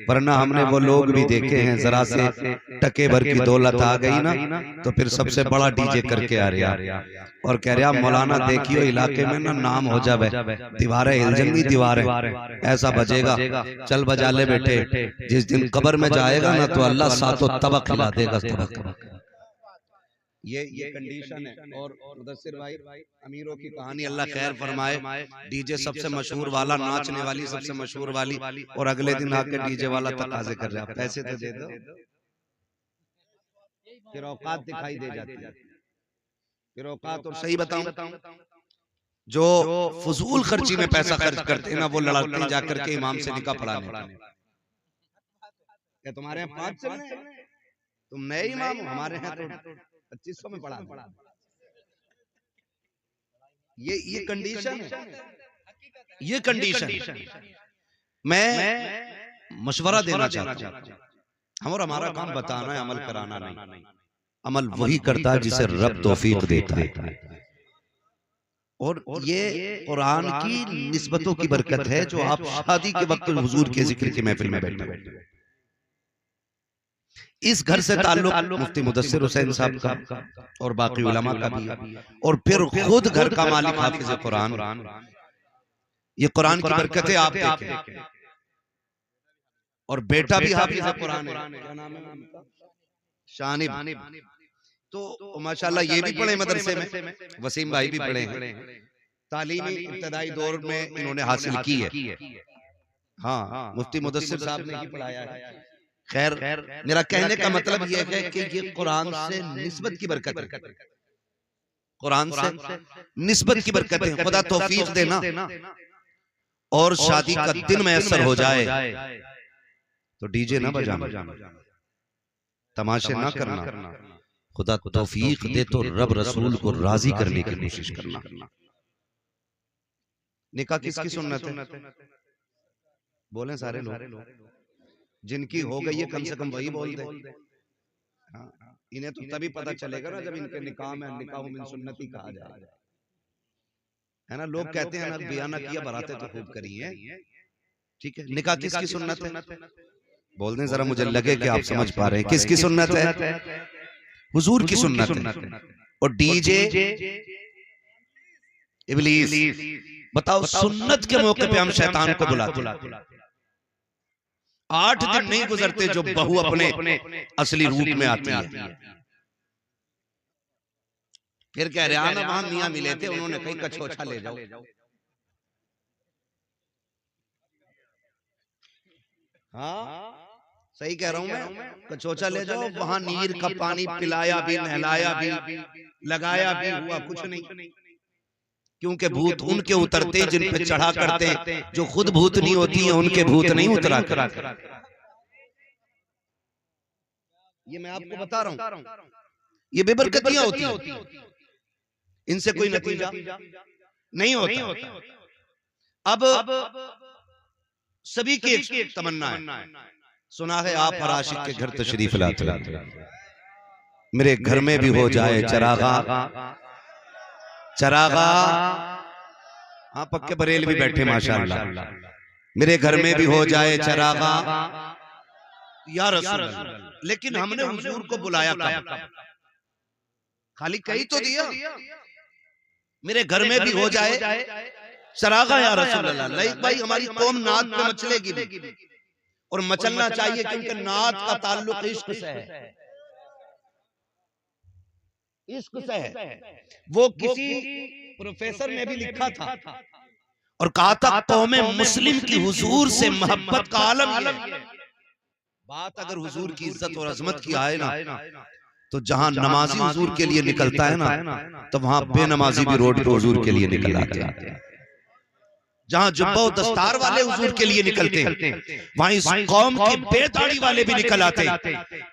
वरना हमने वो लोग भी देखे हैं, जरा से टके भर की दौलत आ गई ना तो फिर सबसे बड़ा डीजे करके आ रहा और कह रहा मौलाना देखियो इलाके में ना नाम हो जावे, दीवारें हिल जाएंगी, दीवारें ऐसा बजेगा, चल बजा ले बेटे, जिस दिन कब्र में जाएगा ना तो अल्लाह सातों तबक खिला देगा, तबक। ये कंडीशन है। और मुदस्सिर भाई, अमीरों की कहानी अल्लाह खैर फरमाए, डीजे सबसे मशहूर वाला, नाचने वाली सबसे मशहूर वाली, और अगले दिन आके डीजे वाला तकाजे कर रहा, पैसे तो दे दो, फिर औकात दिखाई दे जाती है, फिर औकात। और सही बताऊं, जो फजूल खर्ची में पैसा खर्च करते हैं ना, वो लड़ते हैं जाकर के इमाम से निकाह पढ़ाने। क्या तुम्हारे यहाँ 5 चल रहे हैं? तुम नए इमाम हो, हमारे यहाँ तो 2500 में पढ़ा। ये कंडीशन है, ये कंडीशन। मैं मशवरा देना चाहता हूं, हम और हमारा काम बताना है, अमल कराना नहीं। अमल वही करता है जिसे रब तौफीक देता है। और ये कुरान की निस्बतों की बरकत है जो आप शादी के वक्त हुजूर के जिक्र की महफिल में बैठे। इस घर से ताल्लुक मुफ्ती मुदस्सिर हुसैन साहब का और बाकी उलमा का भी है, और फिर खुद घर का मालिक हाफिज कुरान, ये कुरान की बरकत है, आप देखें। और बेटा भी हाफिज कुरान है, क्या नाम है उनका? शानिब। तो माशाल्लाह ये भी पढ़े मदरसे में, वसीम भाई भी पढ़े हैं, तालीमी इब्तदाई दौर में इन्होंने हासिल की है। हाँ, मुफ्ती मुदस्सिर साहब ने ही पढ़ाया है। खैर, मेरा कहने का मतलब यह है कि ये कुरान से निस्बत की बरकत है, कुरान से निस्बत की बरकत है। खुदा तौफीक देना और शादी का दिन मैसर हो जाए तो डीजे ना बजाना, तमाशे ना करना, खुदा तौफीक दे तो रब रसूल को राजी करने की कोशिश करना। निकाह किसकी सुन्नत है? बोले सारे लोग, जिनकी हो गई है कम से कम वही बोल दे। हाँ, इन्हें तो तभी पता चलेगा ना जब इनके निकाह में निकाह मिन सुन्नती कहा जाए, है ना। लोग कहते हैं ना बिया ना किया, बराते तो खूब करी है, ठीक है। निकाह किसकी सुन्नत है? बोल दें जरा, मुझे लगे कि आप समझ पा रहे हैं। किसकी सुन्नत है? हुजूर की सुन्नत है। और डीजे इब्लीस। बताओ, सुन्नत के मौके पे हम शैतान को बुलाते हैं। 8 दिन नहीं गुजरते जो बहू अपने असली रूप में आती है, फिर कह रहे ना वहां मियां मिले थे, उन्होंने कहीं कछोछा ले जाओ। हाँ, सही कह रहा हूं मैं, कछोछा ले जाओ। वहां नीर का पानी पिलाया भी, नहलाया भी, लगाया भी, हुआ कुछ नहीं। क्योंकि भूत उनके उतरते जिन पे चढ़ा करते, जो खुद भूत नहीं होती है उनके भूत नहीं उतरा कर। ये मैं आपको बता रहा हूं, ये बेबरकतियां होती हैं, इनसे कोई नतीजा नहीं होता। अब सभी की एक तमन्ना है, सुना है आप हर आशिक के घर तशरीफ लाते, मेरे घर में भी हो जाए चरागा। चरागा, हाँ पक्के बरेल भी बैठे माशाअल्लाह, मेरे घर में भी हो जाए चरागा या रसूल अल्लाह। लेकिन हमने हुजूर को बुलाया कब? खाली कही तो दिया, मेरे घर में भी हो जाए चरागा या रसूल अल्लाह। लाइक भाई, हमारी कौम नात पे मचलेगी भी, और मचलना चाहिए, क्योंकि नात का ताल्लुक इश्क से है, इश्क से है। वो किसी प्रोफेसर ने भी लिखा था और कहा था कौमे मुस्लिम की हुजूर से मोहब्बत का आलम है। बात अगर हुजूर की इज्जत और अजमत की आए ना, तो जहां नमाजी हुजूर के लिए निकलता है ना, तो वहां बेनमाजी भी रोड पे हुजूर के लिए निकल आते हैं। जहां जुब्बा और दस्तार वाले हुजूर के लिए निकलते हैं, वहां इस कौम के बेदाढ़ी वाले भी निकल आते हैं।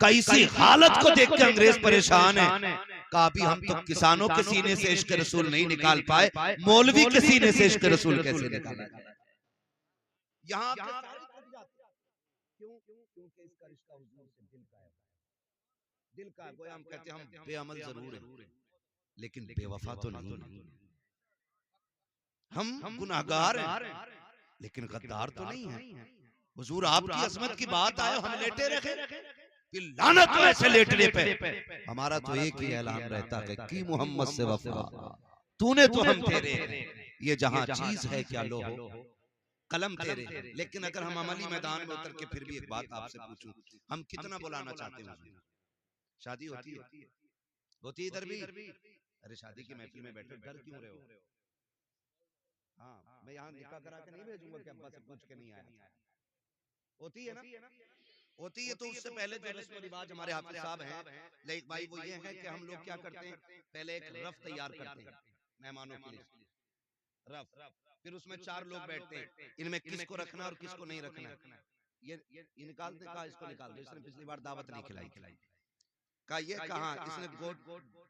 कैसी हालत को देख के अंग्रेज परेशान है, कहा भी हम तो किसानों के सीने से इश्क रसूल नहीं निकाल पाए, मौलवी के सीने से इश्क रसूल कैसे निकाला? यहाँ क्योंकि इसका रिश्ता हुजूर से दिल का है, दिल का। गोया हम कहते हैं हम बेअमल जरूर हैं, लेकिन बेवफा तो नहीं। हम गुनाहगार हैं, लेकिन गद्दार तो नहीं है। हुजूर आपकी अजमत की बात आए हम लेटे रहे, फिर लानत हो ऐसे लेटने पे। हमारा तो एक ही ऐलान रहता है कि मोहम्मद से वफा, तूने तो हम तेरे हैं, ये जहां चीज है क्या लो हो, कलम तेरे। लेकिन अगर हम अमली मैदान में उतर के फिर भी एक बात आपसे पूछूं, हम कितना बुलाना चाहते हैं हुजूर? शादी होती है, होती इधर भी। अरे शादी की महफिल में बैठे डर क्यों रहे हो? हाँ, मैं यहाँ निकाह करा के नहीं भेजूंगा कि अब्बा से पूछ के नहीं आया। होती है ना, होती है। तो उससे पहले जो रस्म रिवाज हमारे हाफिज साहब हैं, लाइक भाई, वो ये है कि हम लोग क्या करते हैं, पहले एक रफ तैयार करते हैं मेहमानों के लिए, रफ। फिर उसमें 4 लोग बैठते हैं, इनमें किसको रखना और किसको नहीं रखना। ये निकालते, कहा इसको निकाल दो, इसने पिछली बार दावत नहीं खिलाई। कहा ये कहा इसने गोट,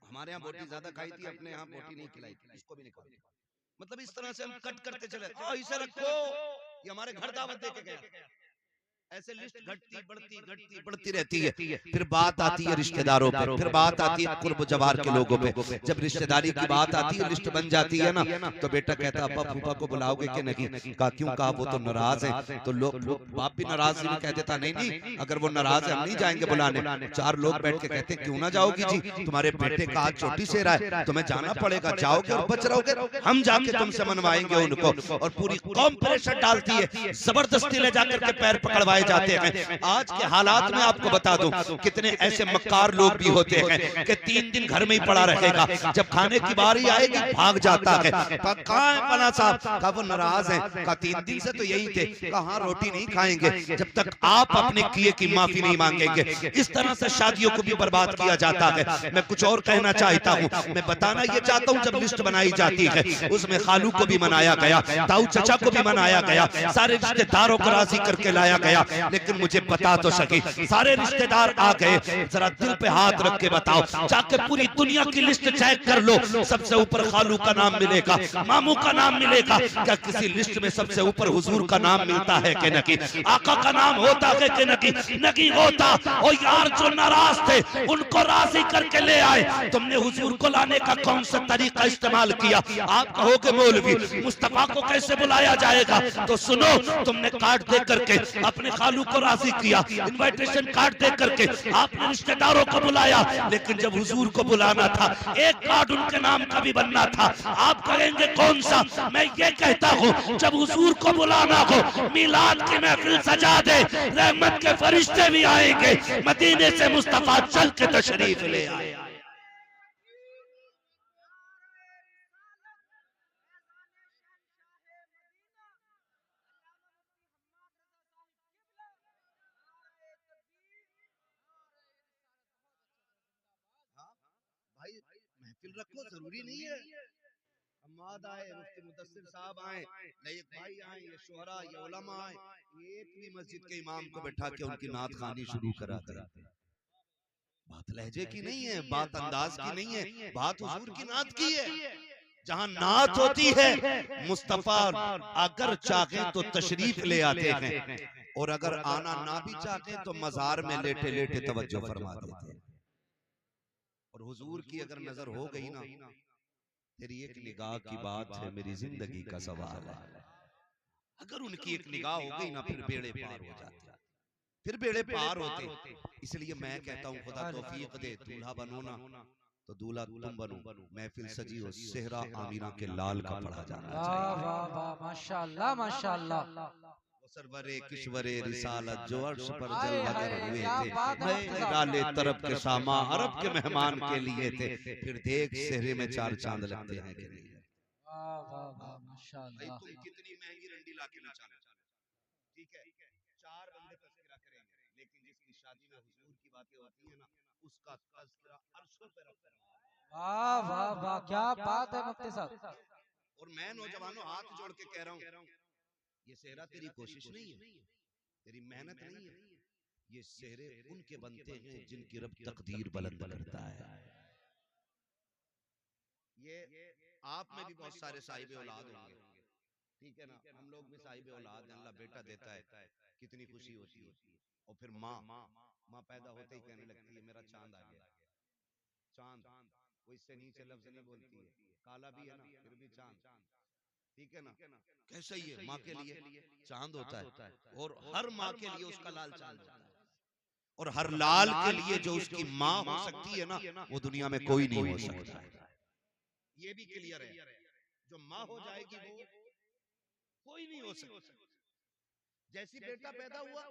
हमारे यहाँ बोटी ज्यादा खाई थी, अपने यहाँ बोटी नहीं खिलाई, इसको भी निकाल दो। मतलब इस तरह से हम कट करते चले, इसे रखो, ये हमारे घर दावत दे के गया। ऐसे लिस्ट घटती बढ़ती घटती बढ़ती रहती है। फिर बात आती है रिश्तेदारों पे, फिर बात आती है कुर्ब जवार के लोगों पे। जब रिश्तेदारी की बात आती है, लिस्ट बन जाती है ना, तो बेटा कहता अब्बा फूफा को बुलाओगे कि नहीं? कहा क्यों? कहा वो तो नाराज हैं। तो लोग, बाप भी नाराज भी कह देता नहीं नहीं, अगर वो नाराज है हम नहीं जाएंगे बुलाने। 4 लोग बैठ के कहते क्यों ना जाओगी जी, तुम्हारे बेटे का आज चोटी से रहा है, तुम्हें जाना पड़ेगा, जाओगे और बच रहोगे, हम जाके तुमसे मनवाएंगे उनको। और पूरी कौम प्रेशर डालती है, जबरदस्ती ले जाकर के पैर पकड़वाए जाते हैं। आज के हालात में आपको बता दूं, कितने ऐसे मक्कार लोग भी होते हैं कि 3 दिन घर में ही पड़ा रहेगा, जब खाने की बारी आएगी भाग जाता है। कहाँ है फला साहब? कहा वो नाराज है। कहा 3 दिन से तो यही थे। कहा रोटी नहीं खाएंगे जब तक आप अपने किए की माफी नहीं मांगेंगे। इस तरह से शादियों को भी बर्बाद किया जाता है। मैं कुछ और कहना चाहता हूँ, मैं बताना ये चाहता हूँ, जब लिस्ट बनाई जाती है उसमें खालू को भी मनाया गया, ताऊ चचा को भी मनाया गया, सारे रिश्तेदारों को राजी करके लाया गया। लेकिन मुझे बता तो सकी, सारे रिश्तेदार आ गए, जरा दिल पे हाथ रख के बताओ, जाके पूरी दुनिया की लिस्ट चेक कर लो, सबसे ऊपर खालू का नाम मिलेगा, मामू का नाम मिलेगा। क्या किसी लिस्ट में सबसे ऊपर हुजूर का नाम मिलता है कि नहीं? आका का नाम होता है कि नहीं? नहीं होता। और यार जो नाराज थे उनको राजी करके ले आए, तुमने हुजूर को लाने का कौन सा तरीका इस्तेमाल किया? आप कहोगे मौलवी मुस्तफा को कैसे बुलाया जाएगा? तो सुनो, तुमने कार्ड दे करके अपने खालू को राजी किया, इनविटेशन कार्ड दे करके आपने रिश्तेदारों को बुलाया, लेकिन जब हुजूर को बुलाना था एक कार्ड उनके नाम का भी बनना था। आप कहेंगे कौन सा? मैं ये कहता हूँ, जब हुजूर को बुलाना हो मिलाद की महफिल सजा दे, रहमत के फरिश्ते भी आएंगे, मदीने से मुस्तफा चल के तशरीफ ले आए। भाई महफिल रखो, जरूरी नहीं है अम्माद आए, मुफ्ती मुदस्सिर साहब आए, लयक भाई आए, ये शोहरा, ये उलमा आए, एक भी मस्जिद के इमाम को बैठा के उनकी नात खानी शुरू करा दे। बात लहजे की नहीं है, बात अंदाज की नहीं है, बात हुजूर की नात की है। जहां नात होती है, मुस्तफा अगर चाहे तो तशरीफ ले आते हैं, और अगर आना ना भी चाहे तो मजार में लेटे लेटे तवज्जो फरमा देते हैं। और हुजूर की अगर नजर हो गई ना, तेरी एक निगाह की बात है, मेरी जिंदगी का सवाल है। अगर उनकी एक निगाह हो गई ना, फिर बेड़े पार हो जाते, फिर बेड़े पार होते। इसलिए मैं कहता हूँ, खुदा तौफीक दे, दूल्हा बनो ना तो दूल्हा तुम बनो, महफिल सजी हो सेहरा आमीना के लाल का पढ़ा जाना वाह चाहिए। वाह वाह, माशाल्लाह माशाल्लाह। सरवरे किशवरे रिसालत जो अर्श पर आए जलवागर हाय, हुए क्या थे, बात है मैं मुफ्ती निराले साहब। तरफ के शामा अरब के मेहमान के लिए थे। फिर देख सेहरे में 4 चांद लगते हैं कि नहीं? वाह वाह वाह, भाई माशाल्लाह। तुम कितनी महंगी रंडी लाके नचा लो, ठीक है, 4 बंदे तज़किरा करेंगे, लेकिन जिसकी शादी में हुजूर की बातें होती है ना, उसका तज़किरा अर्शों पे रखता है। वाह वाह वाह, क्या बात है मुफ्ती साहब। और मैं नौजवानों हाथ जोड़ के कह रहा हूँ, ये सेहरा तेरी कोशिश नहीं है, तेरी मेहनत नहीं है, ये सेहरे उनके बनते हैं जिनकी रब तकदीर बुलंद करता है। ये आप में भी बहुत सारे साहिब औलाद होंगे, ठीक है ना? हम लोग भी साहिब औलाद हैं, अल्लाह बेटा देता है, कितनी खुशी होती है। और फिर माँ, माँ पैदा होते ही कहने लगती है मेरा चांद आ गया। चांद, वो इससे नीचे लफ्ज नहीं बोलती है, काला भी है ना फिर भी चांद। ठीक है ना, कैसा ही है, माँ के लिए चांद होता है और हर माँ के लिए उसका लाल चांद होता है, और हर लाल के लिए जो उसकी माँ हो सकती है ना, वो दुनिया में कोई नहीं हो सकता। ये भी क्लियर है, जो माँ हो जाएगी वो कोई नहीं हो सकता। जैसी बेटा पैदा हुआ,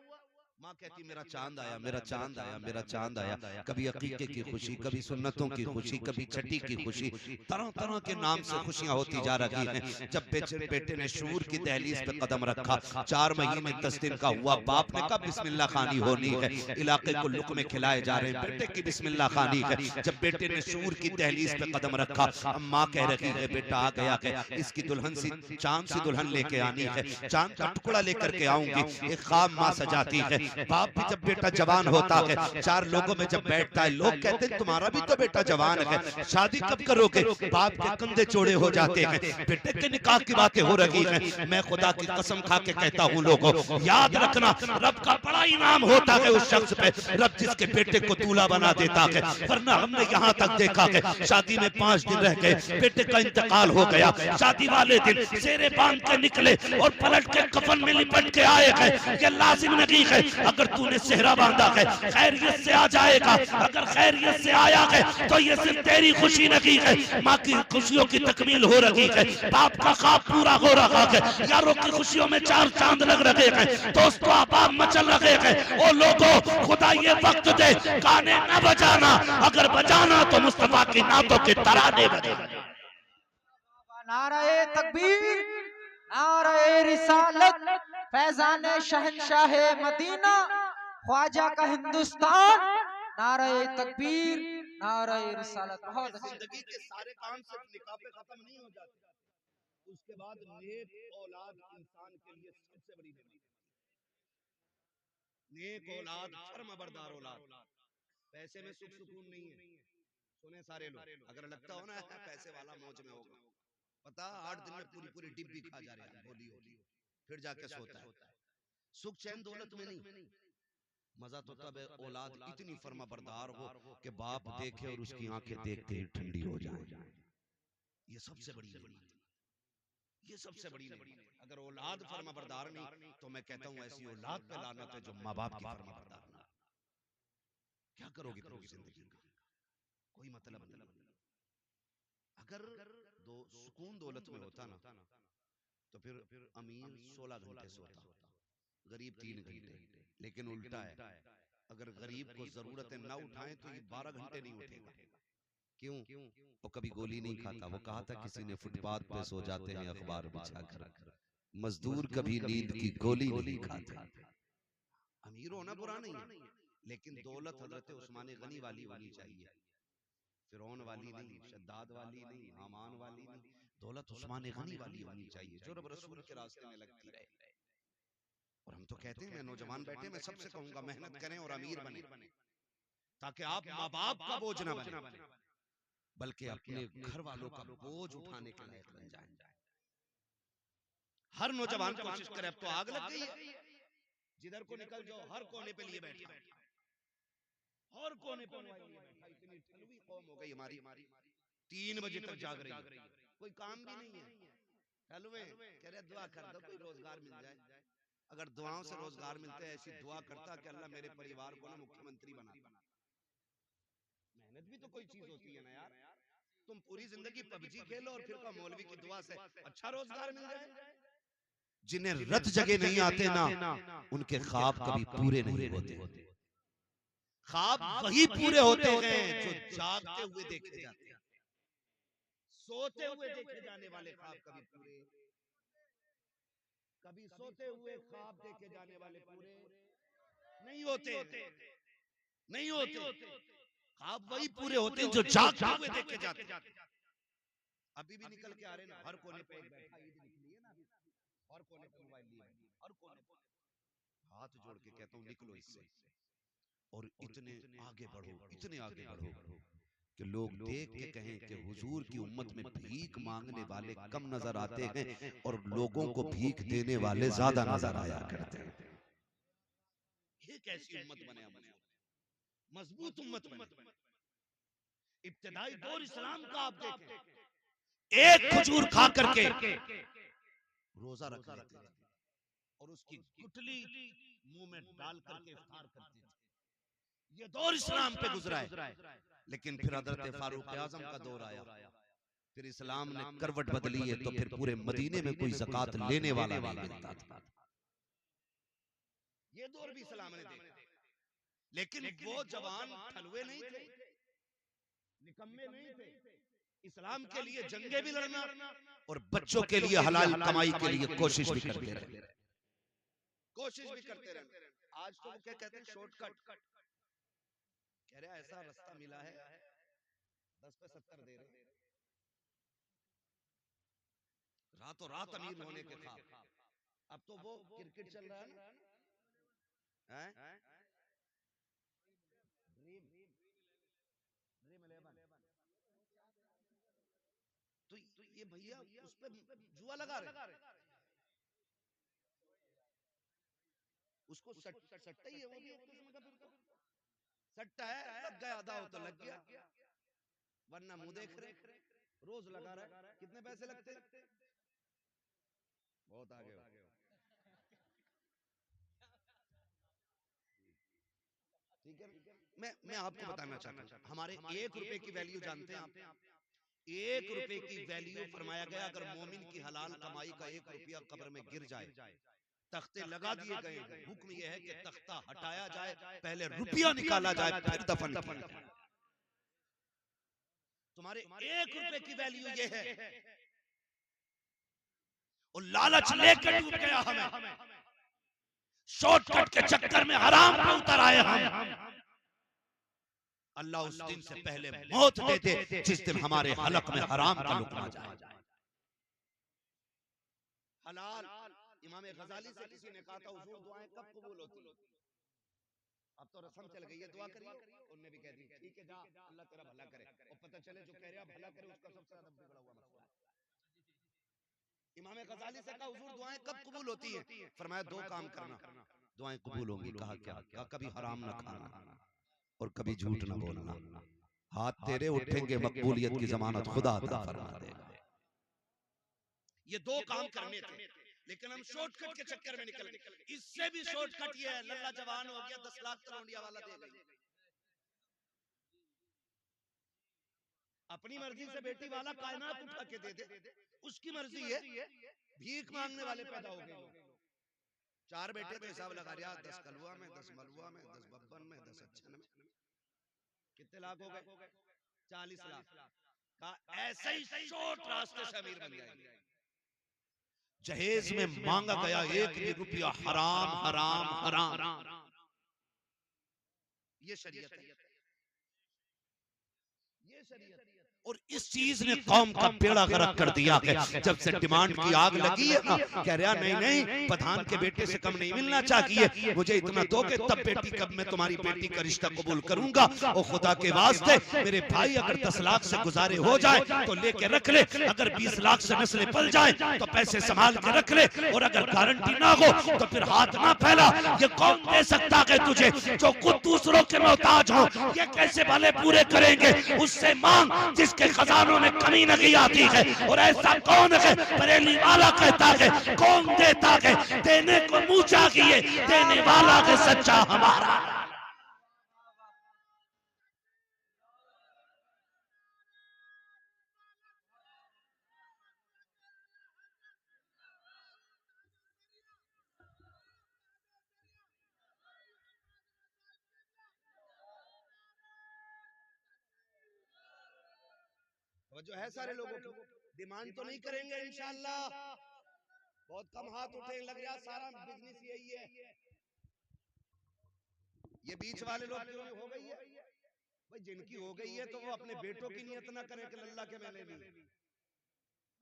माँ कहती मेरा चांद आया, मेरा चांद आया, मेरा चांद आया। कभी अकीके की खुशी, कभी सुन्नतों की खुशी, कभी छठी की खुशी, तरह तरह के नाम से खुशियां होती जा रही हैं। जब बेटे ने शूर की दहलीज पे कदम रखा, 4 महीने 10 दिन का हुआ, बाप ने कहा बिस्मिल्लाह खानी होनी है, इलाके को लुक़्मे खिलाए जा रहे हैं, बेटे की बिस्मिल्लाह खानी है। जब बेटे ने शूर की दहलीज पे कदम रखा, माँ कह रही है बेटा आ गया है, इसकी दुल्हन सी चांद सी दुल्हन लेके आनी है, चांद का टुकड़ा लेकर के आऊंगी। एक ख्वाब माँ सजाती है। बाप भी जब बेटा जवान होता है, 4 लोगों में जब बैठता है, लोग कहते हैं तुम्हारा भी तो बेटा जवान है, शादी कब करोगे? बाप के कंधे चौड़े हो जाते हैं, बेटे के निकाह की बातें हो रही हैं। मैं खुदा की कसम खा के कहता हूँ लोगों, याद रखना रब का बड़ा इनाम होता है उस शख्स पे, रब जिसके बेटे को दूल्हा बना देता है। वरना हमने यहाँ तक देखा है, शादी में 5 दिन रह गए, बेटे का इंतकाल हो गया, शादी वाले दिन सेरे बांध के निकले और पलट के कफन में लिपट के आए हैं। ये लाजिम नहीं है अगर तूने सेहरा बांधा है खैरियत से आ जाएगा, अगर खैरियत से आया है तो ये सिर्फ तेरी खुशी नहीं है, माँ की खुशियों की तकमील हो रही है, बाप का ख्वाब पूरा हो रहा है, यारों की खुशियों में 4 चांद लग रहे हैं, दोस्तों आबाद मचल रहे हैं। ओ लोगों, खुदा ये वक्त दे गाने न बजाना, अगर बजाना तो मुस्तफा की नातों के तराने बजाना। नारे तकबीर, नारे रिसालत, फैजान शहंशाह मदीना, ख्वाजा का हिंदुस्तान, नारे तकबीर, नारे रिसालत। बहुत अच्छी। जिंदगी के सारे काम सिर्फ निकाह पे खत्म नहीं हो जाते, उसके बाद नेक औलाद इंसान के लिए सबसे बड़ी नेमत। नेक औलाद, फर्माबरदार औलाद। पैसे में सुख सुकून नहीं है, सुने सारे लोग, अगर लगता हो ना पैसे वाला मौज में होगा, पता 8 दिन में पूरी पूरी डिब्बी खा जा रहे हैं, बोली होती फिर जाके सोता है। सुख चैन दौलत में नहीं, मजा तो तब है औलाद इतनी फर्मा बरदार हो कि बाप देखे और उसकी आंखें देखते ही ठंडी हो जाए। ये सबसे बड़ी नेमत, ये सबसे बड़ी नेमत। अगर औलाद फर्मा बरदार नहीं तो मैं कहता हूं ऐसी औलाद पे लानत है जो माँ बाप की फर्मा बरदार ना। क्या करोगे पूरी जिंदगी का, कोई मतलब नहीं। अगर दो सुकून दौलत में होता ना तो फिर अमीर 16 घंटे सोता, गरीब 3 घंटे। लेकिन उल्टा है, अगर गरीब को जरूरतें ना उठाएं तो ये 12 घंटे नहीं उठेगा। क्यों? वो कभी गोली नहीं खाता, वो कहा था किसी ने फुटपाथ पे सो जाते हैं अखबार बिछाकर, मजदूर कभी नींद की गोली नहीं खाते। अमीर होना बुरा नहीं है, लेकिन दौलत हजरत उस्मान गनी वाली होनी चाहिए, फिरौन वाली नहीं, शद्दाद वाली नहीं, हामान वाली नहीं, दौलत उस्मान गनी वाली होनी चाहिए जो रब रसूल के रास्ते में लगती रहे। और हम तो कहते हैं, मैं नौजवान बैठे, मैं सबसे कहूंगा मेहनत करें और अमीर बने, ताकि आप माँ बाप का बोझ ना बने, बल्कि अपने घर वालों का बोझ उठाने के लायक बन जाए। हर नौजवान कोशिश करे, अब तो आग लग गई है, जिधर को निकल जाओ हर कोने पे लिए बैठा, हर कोने पे बैठा। इतनी ठलवी कौम हो गई हमारी, 3 बजे तक जाग रही है, कोई काम भी नहीं है, ठलवे कह रहे दुआ कर दो कोई रोजगार मिल जाए। अगर दुआओं से रोजगार मिलते हैं, ऐसी दुआ करता कि अल्लाह मेरे परिवार को ना मुख्यमंत्री बना। मेहनत भी तो कोई चीज होती है ना यार, तुम पूरी जिंदगी पबजी खेलो और फिर का मौलवी की दुआ से अच्छा रोजगार मिल जाए। जिन्हें रत जगह नहीं आते ना, उनके ख्वाब कभी पूरे नहीं होते। ख्वाब वही पूरे होते हैं जो जागते हुए देखे जाते हैं, सोते हुए देखे जाने वाले ख्वाब कभी पूरे, कभी सोते हुए ख्वाब देखे जाने वाले पूरे नहीं होते, नहीं होते। ख्वाब वही पूरे होते हैं जो जागते हुए देखे जाते हैं। अभी भी निकल के आ रहे ना, हर कोने पे बैठा, ईद निकली है ना अभी, हर कोने पे मोबाइल लिए, हर कोने पे। हाथ जोड़ के कहता हूँ निकलो इससे और इतने आगे बढ़ो, इतने आगे बढ़ो कि लोग देख के कहें कि हुजूर की उम्मत में भीख मांगने वाले कम नजर आते हैं और लोगों को भीख देने वाले ज्यादा नजर आया करते हैं। ये कैसी उम्मत बने, मजबूत उम्मत बने। इब्तिदाई दौर इस्लाम का आप देखें, एक खजूर खा करके रोजा रख लेते थे और उसकी गुठली मुंह में डाल करके इफ्तार करते थे। ये दौर इस्लाम पे गुजरा है। लेकिन फिर हजरत फारूक आजम का दौर आया, फिर इस्लाम ने करवट बदली है, तो फिर पूरे मदीने में कोई ज़कात लेने वाला नहीं मिलता था। ये दौर भी इस्लाम ने देखा, लेकिन वो जवान ठलुए नहीं थे, निकम्मे नहीं थे। इस्लाम के लिए जंगे भी लड़ना और बच्चों के लिए हलाल कमाई के लिए कोशिश भी करते रहे, कोशिश भी करते रहे। आज तो क्या कहते हैं, शॉर्टकट कह रहे ऐसा रास्ता मिला है 10 पे 70 दे रहे, रातों रात अमीर होने के ख्वाब। अब तो वो क्रिकेट चल रहा है ना, ड्रीम 11, तो ये भैया उस पे जुआ लगा रहे, उसको सट्टा ही है, वो भी एक किस्म का फिर सट्टा है, लग गया आधा हो तो लग गया, वरना मुंह देख रहे, रोज लगा रहा है। कितने पैसे लगते, बहुत आगे हो। ठीक है, मैं आपको बताना चाहता हूँ, हमारे 1 रुपए की वैल्यू जानते हैं आप? 1 रुपए की वैल्यू फरमाया गया, अगर मोमिन की हलाल कमाई का 1 रुपया कब्र में गिर जाए, तख्ते लगा दिए गए, हुक्म यह है कि तख्ता हटाया जाए, पहले रुपया निकाला जाए, फिर दफन किया जाए। तुम्हारे 1 रुपए की वैल्यू ये है, और लालच लेकर डूब गया हमें, शॉर्टकट के चक्कर में हराम पे उतर आए हम। अल्लाह उस दिन से पहले मौत दे दे जिस दिन हमारे हलक में हराम का लुक़मा जाए। हलाल, इमाम गजाली से किसी ने कहा था हुजूर दुआएं कब कबूल होती? अब तो रस्म चल गई है, दुआ करिए। उन्होंने भी कह दी ठीक है जा, अल्लाह तेरा भला करे, और पता चले जो कह रहा भला करे उसका सबसे ज्यादा बिगड़ा हुआ मसला है। इमाम गजाली से कहा हुजूर दुआएं कब कबूल होती है? फरमाया 2 काम करना, दुआएं कबूल होंगी। कहा क्या? क्या कभी हराम ना खाना और कभी झूठ ना बोलना, हाथ तेरे उठेंगे, मकबूलियत की जमानत खुदा अता फरमा देगा। ये 2 काम करने थे, लेकिन हम शॉर्टकट के चक्कर में निकल गए। इससे भी शॉर्टकट ये है, लल्ला जवान हो गया 10 लाख तलौंडिया वाला दे गई, अपनी मर्जी से बेटी वाला कायनात उठा के दे दे, उसकी मर्जी है। भीख मांगने वाले पैदा हो गए, 4 बेटे तो हिसाब लगा रहा, 10 कलवा में, 10 मलवा में, 10 बब्बन में, 10 अच्छन में, कितने लाख हो गए? 40 लाख का। ऐसे ही शॉर्ट रास्ते से अमीर बन जाएंगे। जहेज में मांगा गया 1 भी रुपया हराम हराम हराम, ये शरीयत है, ये शरीयत। और इस चीज ने कौम का बेड़ा गर्क कर दिया है। जब से डिमांड की आग लगी है ना, कह रहा नहीं नहीं प्रधान के बेटे से कम नहीं मिलना चाहिए, मुझे इतना दो कि तब बेटी कब मैं तुम्हारी बेटी का रिश्ता कबूल करूंगा। और खुदा के वास्ते मेरे भाई अगर 10 लाख से गुजारे हो जाए तो लेके रख ले, अगर 20 लाख से नस्लें पल जाए तो पैसे संभाल के रख ले, और अगर गारंटी ना हो तो फिर हाथ ना फैला। ये कौन दे सकता है तुझे जो खुद दूसरों के मोहताज हो? ये कैसे भले पूरे करेंगे? उससे मांग जिसके खजानों में कमी नहीं आती है। और ऐसा कौन है? बरेली वाला कहता है कौन देता है? देने को मुंह चाहिए, देने वाला है सच्चा हमारा। जो है सारे लोगों की डिमांड तो नहीं करेंगे इंशाअल्लाह, बहुत कम हाथ उठे, लग रहा सारा बिजनेस यही है। ये बीच वाले लोग हो गई है भाई, जिनकी हो गई है तो वो अपने बेटों की नियत ना करें कि अल्लाह के मैंने ली।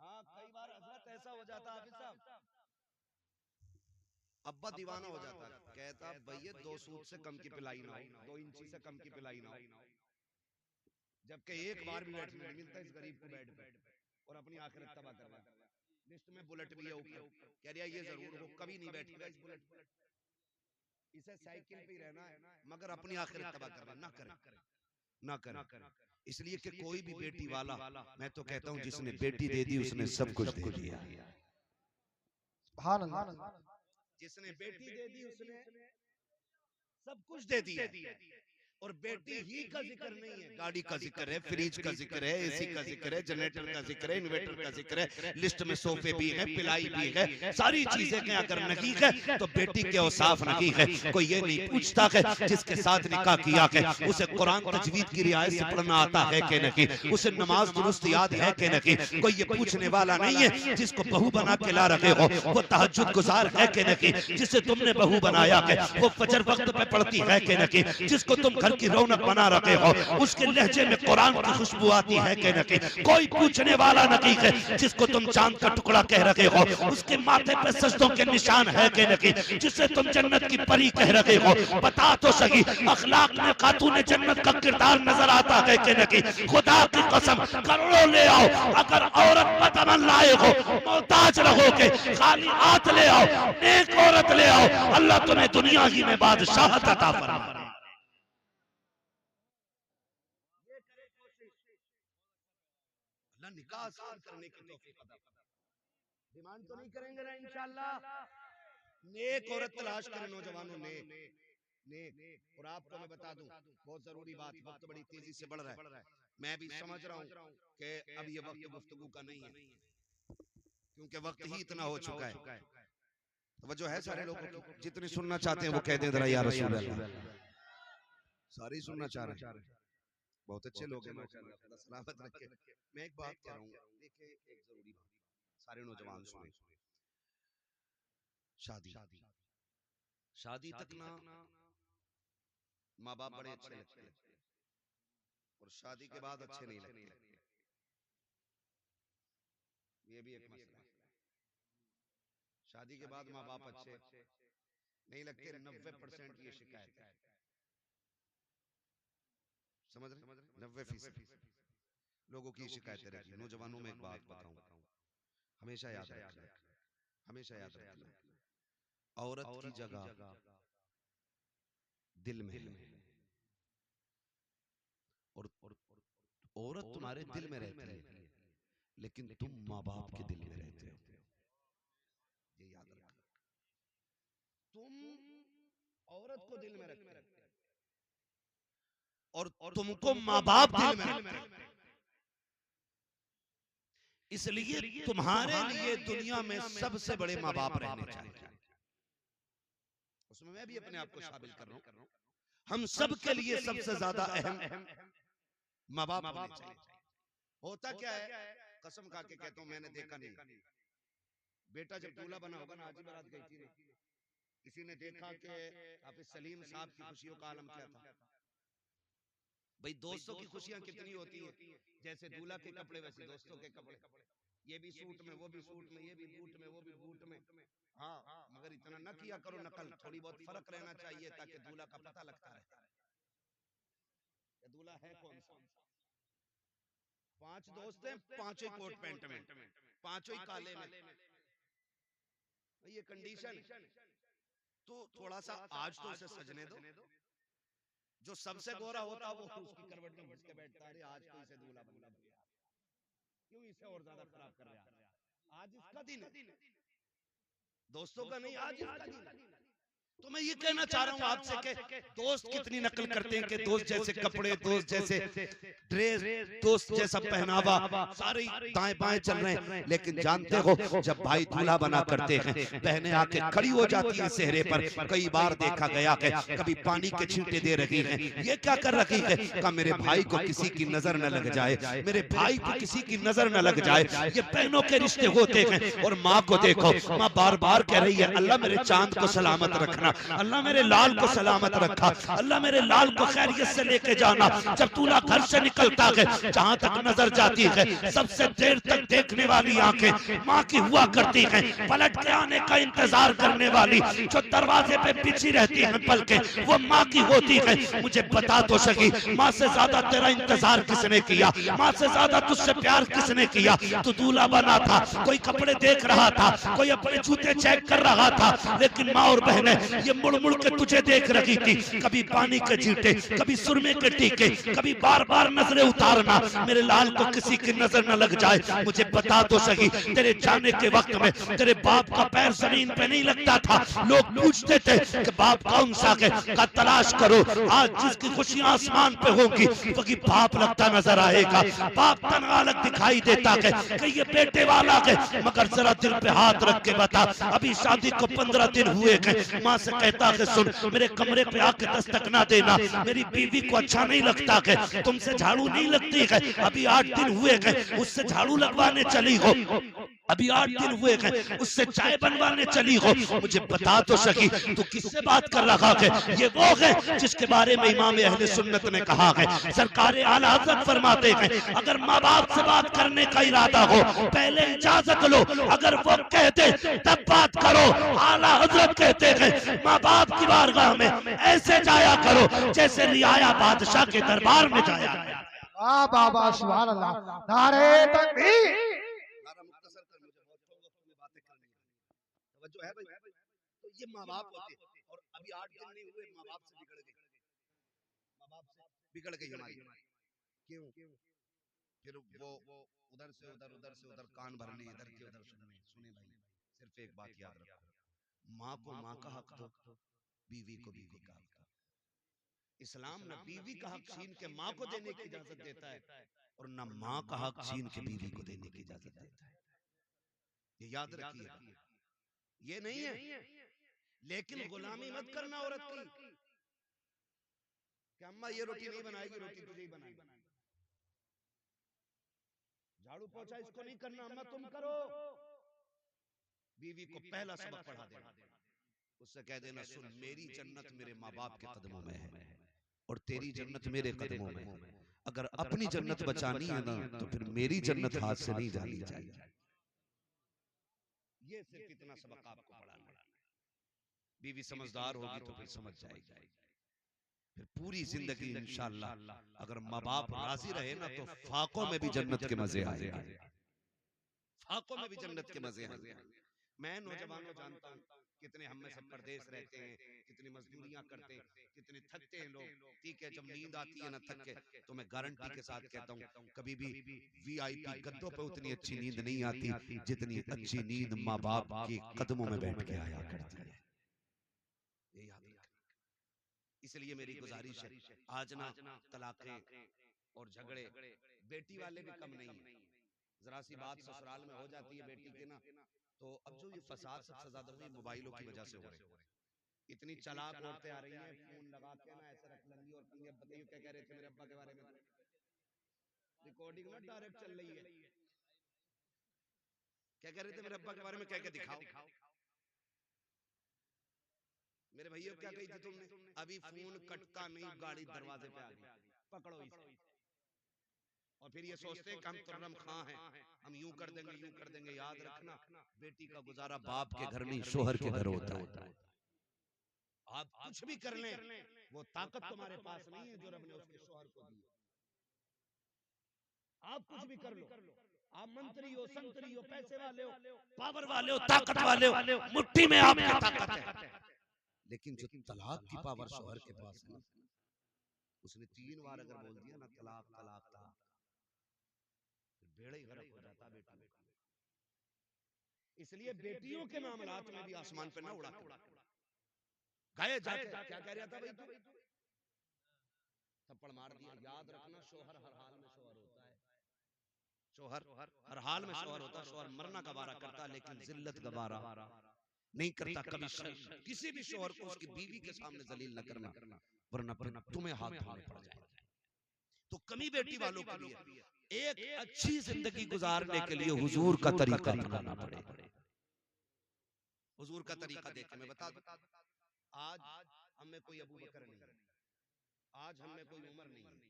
हाँ कई बार हजरत ऐसा हो जाता हाफिज साहब, अब्बा दीवाना हो जाता है, कहता भैया 2 सूद से कम की पिलाई ना हो, 2 इंची से कम की पिलाई ना हो, जबकि एक बार भी बैठ नहीं मिलता इस गरीब को बेड पे, और अपनी आखिरत तबाह कर रहा है। लिस्ट में बुलेट भी है ऊपर, कह रहा ये जरूर हो कभी नहीं बैठेगा इस बुलेट पर, इसे साइकिल पे ही रहना है, मगर अपनी आखिरत तबाह कर रहा है। ना करे ना करे, इसलिए कि कोई भी बेटी वाला, मैं तो कहता हूं जिसने बेटी दे दी उसने सब कुछ दे दिया। सुभान अल्लाह। जिसने बेटी दे दी उसने सब कुछ दे दिया, और बेटी ही का जिक्र नहीं है, गाड़ी का जिक्र है, फ्रिज का जिक्र है, एसी का जिक्र है, जनरेटर का जिक्र है, इन्वर्टर का जिक्र है, लिस्ट में सोफे भी है, पिलाई भी है, सारी चीजें के अगर नहीं है तो बेटी के औसाफ नहीं है। कोई ये नहीं पूछता है जिसके साथ निकाह किया है उसे कुरान तजवीद की रियायत से पढ़ना आता है कि नहीं, उसे नमाज दुरुस्त याद है कि नहीं। कोई ये पूछने वाला नहीं है जिसको बहू बना के ला रहे हो वो तहज्जुद गुजार है कि नहीं, जिसे तुमने बहू बनाया है वो फजर वक्त पे पढ़ती है कि नहीं, जिसको तुम घर की रौनक बना रखे हो उसके लहजे में कुरान की खुशबू आती है कि नहीं। कोई पूछने वाला नहीं है जिसको तुम चांद का टुकड़ा कह रहे हो उसके माथे पे सजदों के निशान है कि नहीं, जिसे तुम जन्नत की परी कह रहे हो। बता तो सही अखलाक में खातून जन्नत का किरदार नजर आता है कि नहीं। खुदा की कसम करोड़ों ले आओ, अगर औरत बदमन लाए हो मोहताज रहोगे, खाली हाथ ले आओ, नेक औरत ले आओ, अल्लाह तुम्हें दुनिया ही में बादशाहत अता फरमाए। अल्लाह निकाह आसान करने की तौफीक अता फरमाए। डिमांड तो नहीं करेंगे ना इंशाअल्लाह। नेक औरत तलाश करें नौजवानों, नेक। और आपको मैं बता दूं बहुत जरूरी बात, वक्त बड़ी तेजी से बढ़ रहा है, मैं भी समझ रहा हूं कि अब ये वक्त गुफ्तगू का नहीं है क्योंकि वक्त ही इतना हो चुका है। वजह है सारे लोगों की, जितनी सुनना चाहते हैं वो कह दें जरा या रसूल अल्लाह। सारे ही सुनना चाह रहे हैं, बहुत अच्छे लोग हैं माशाअल्लाह, खुदा सलामत रखे। मैं एक बात कह रहा हूँ, देखिए एक जरूरी बात, सारे नौजवान सुने, शादी तक ना माँ बाप बड़े अच्छे लगते हैं और शादी के बाद अच्छे नहीं लगते, ये भी एक मसला है। शादी के बाद माँ बाप अच्छे नहीं लगते, 90% ये शिकायत है, समझ रहे, 90% लोगों की शिकायत रहती है। नौजवानों में एक बात बताऊं, हमेशा याद रखना, हमेशा याद रखना, औरत की जगह दिल में है, और औरत तुम्हारे दिल में रहती है लेकिन तुम माँ बाप के दिल में रहते हो, ये याद रखना। तुम औरत को दिल में रखते हो और तुमको माँ बाप दिल में रखते हैं, इसलिए तुम्हारे लिए दुनिया में सबसे बड़े माँ बाप रहने चाहिए। उसमें मैं भी अपने आप को शामिल कर रहा हूं, हम सब के लिए सबसे ज्यादा अहम माँ बाप होने चाहिए। होता क्या है, कसम खा के कहता हूं मैंने देखा नहीं, बेटा जब दूल्हा बना होगा ना, हाजी बारात गई थी ना, किसी ने देखा कि हाफिज सलीम साहब की खुशियों का आलम क्या था। भाई दोस्तों की खुशियां कितनी होती है, जैसे दूल्हा के कपड़े वैसे दोस्तों के कपड़े, ये भी सूट में, वो भी सूट में, ये भी बूट में, वो भी बूट में। हाँ, मगर इतना न किया करो नकल, थोड़ी बहुत फर्क रहना चाहिए ताकि दूल्हा का पता लगता रहे दूल्हा है कौन सा। 5 दोस्त हैं, पांचों कोट पैंट में, पांचों ही काले में, ये कंडीशन। तो थोड़ा सा आज तो उसे सजने दो, जो सबसे गोरा होता वो उसकी करवट में घुस के बैठता है, आज तो इसे दूल्हा बना दिया, क्यों इसे और ज्यादा खराब कर रहा है। आज इसका दिन है, दोस्तों का नहीं, आज इसका दिन है। तो मैं ये कहना चाह रहा हूँ आपसे कि दोस्त कितनी नकल करते हैं कि दोस्त जैसे कपड़े, दोस्त जैसे ड्रेस, दोस्त जैसा पहनावा, सारे दाएं बाएं चल रहे हैं। लेकिन जानते हो जब भाई दूल्हा बना करते हैं, बहनें आके खड़ी हो जाती हैं सेहरे पर। कई बार देखा गया है कभी पानी के छींटे दे रही हैं, ये क्या कर रही है, कहा मेरे भाई को किसी की नजर न लग जाए, मेरे भाई को किसी की नजर न लग जाए। ये बहनों के रिश्ते होते हैं। और माँ को देखो, माँ बार बार कह रही है अल्लाह मेरे चांद को सलामत रखना, अल्लाह मेरे लाल को सलामत रखा, अल्लाह मेरे लाल को खैरियत से लेके जाना। जब दूल्हा घर से निकलता है, जहां तक नजर जाती है, सबसे देर तक देखने वाली आंखें माँ की हुआ करती हैं, पलट के आने का इंतजार करने वाली जो दरवाजे पे बिछी रहती हैं पलके, वो माँ की होती है। मुझे बता तो सकी, माँ से ज्यादा तेरा इंतजार किसने किया, माँ से ज्यादा तुझसे प्यार किसने किया। तू दूल्हा बना था, कोई कपड़े देख रहा था, कोई अपने जूते चेक कर रहा था, लेकिन माँ और बहनें ये मुड़ मुड़ के तुझे देख रही थी, कभी पानी के छींटे, कभी सुरमे के टीके, कभी बार बार नजरें उतारना, मेरे लाल को किसी की नजर न लग जाए। मुझे बता तो सही, तेरे जाने के वक्त में तेरे बाप का पैर जमीन पे नहीं लगता था। लोग पूछते थे कि बाप कौन सा का तलाश करो। आज जिसकी खुशियां आसमान पे होगी वही बाप लगता नजर आएगा। बाप तनहा अलग दिखाई देता है कि ये बेटे वाला है, मगर जरा दिल पे हाथ रख के बता, अभी शादी को 15 दिन हुए हैं। माँ से कहता है सुन, मेरे कमरे पे आके दस्तक ना देना, मेरी बीवी को अच्छा नहीं लगता है, तुमसे झाड़ू नहीं लगती है। अभी 8 दिन हुए हैं, उससे झाड़ू लगवाने चली हो। अभी 8 दिन हुए हैं, उससे चाय बनवाने चली हो। मुझे बता तो सकी, तू किससे बात कर रहा है? ये वो है जिसके बारे में इमाम अहले सुन्नत ने कहा है। सरकार आला हज़रत फरमाते हैं, अगर माँ बाप से बात करने का इरादा हो पहले इजाजत लो, अगर वो कहते तब बात करो। आला हज़रत कहते हैं, माँ बाप की बारगाह में ऐसे जाया करो जैसे रियाया बादशाह के दरबार में जाया। वाह बाबा सुभान अल्लाह, नारे तकबीर। जो है भाई, तो ये माँ बाप होते हैं। और अभी 8 दिन नहीं हुए, माँ बाप से बिगड़ गए, माँ बाप से बिगड़ गई हमारी। क्यों? फिर वो उधर से उधर, उधर से उधर कान भरने, इधर के उधर सुनने। सुने भाई, सिर्फ एक बात याद रखो, माँ को माँ का हक दो, बीवी को बीवी का हक दो। इस्लाम न बीवी का हक छीन के माँ को देने की इजाजत देता है, और न माँ का हक छीन के बीवी को देने की इजाजत देता है। ये याद रखिएगा, ये नहीं है। लेकिन गुलामी मत करना औरत की कि अम्मा ये रोटी नहीं बनाएगी, रोटी तुझे ही बनाएगी। झाड़ू पोछा इसको नहीं करना, अम्मा तुम करो। बीवी को पहला सबक पढ़ा देना, उससे कह देना, सुन, मेरी जन्नत मेरे माँ बाप के कदमों में है और तेरी जन्नत मेरे कदमों में है। अगर अपनी जन्नत बचानी है ना, तो फिर मेरी जन्नत हाथ से नहीं जानी चाहिए। ये सिर्फ इतना सबक आपको पढ़ाना है। बीवी समझदार होगी तो फिर समझ जाएगी। फिर पूरी जिंदगी इंशाअल्लाह अगर माँ बाप राजी रहे ना, तो फाकों में भी जन्नत के मजे आएंगे। फाकों में भी जन्नत के मजे आएंगे। मैं नौजवानों जानता हूँ कितने हम में से परदेश रहते हैं, कितनी मजदूरियां करते हैं, कितने थकते हैं लोग। ठीक है, जब नींद आती है ना थक के, तो मैं गारंटी के साथ कहता हूँ कभी भी VIP गद्दों पे उतनी अच्छी नींद नहीं आती जितनी अच्छी नींद माँ बाप के कदमों में बैठ के आया करती है। ये याद रखना। इसलिए मेरी गुजारिश है, आज ना तलाकें और झगड़े बेटी वाले भी कम नहीं है। जरा सी बात ससुराल में हो जाती है बेटी के ना, तो अब जो ये फसाद सबसे ज्यादा हुई मोबाइलों की वजह से हो रहे हैं। इतनी चालाक औरतें आ रही हैं, फोन लगा के ना ऐसे रख लेंगी और कहेंगे, बताइए क्या कह रहे थे मेरे अब्बा के बारे में। रिकॉर्डिंग ना डायरेक्ट चल रही है, क्या कह रहे थे मेरे अब्बा के बारे में, कह के दिखाओ। मेरे भैया क्या कही थी तुमने? अभी फोन कटता नहीं, गाड़ी दरवाजे पे आ गई, पकड़ो इसे। और फिर ये सोचते हैं कि हम तुर्रम खां हैं, हम यूं कर देंगे, यूं कर देंगे। याद रखना, बेटी का गुजारा बाप के घर नहीं, शोहर के घर होता है। आप कुछ भी कर लें, वो ताकत तुम्हारे पास नहीं है जो रब ने उसके शोहर को दी। आप कुछ भी कर लो, आप मंत्री हो, संतरी हो, पैसे वाले हो, पावर वाले हो, ताकत वाले हो, मुट्ठी में आपकी ताकत है। लेकिन जो तलाक की पावर शोहर के पास है ना, उसने 3 बार अगर बोल दिया ना तलाक तलाक तलाक, बेड़ा ही गर्क हो जाता बेटा। इसलिए बेटियों के मामलात में भी आसमान पे ना उड़ा गए जाके। क्या कह रहा था भाई तू? थप्पड़ मार दिया। याद रखना, शोहर हर हाल में शोहर होता है, शोहर हर हाल में शोहर होता है। शोहर मरना गवारा करता है लेकिन जिल्लत गवारा नहीं करता। कभी किसी भी शोहर को उसकी बीवी के सामने जलील न करना, वरना फिर तुम्हें हाथ धोने पड़ जाएगा। तो कमी बेटी वालों के लिए एक अच्छी जिंदगी गुजारने के लिए हुजूर का तरीका अपनाना पड़ेगा। हुजूर का तरीका देख के मैं बता दूं, आज हमें कोई अबू बकर नहीं है, आज हमें कोई उमर नहीं है,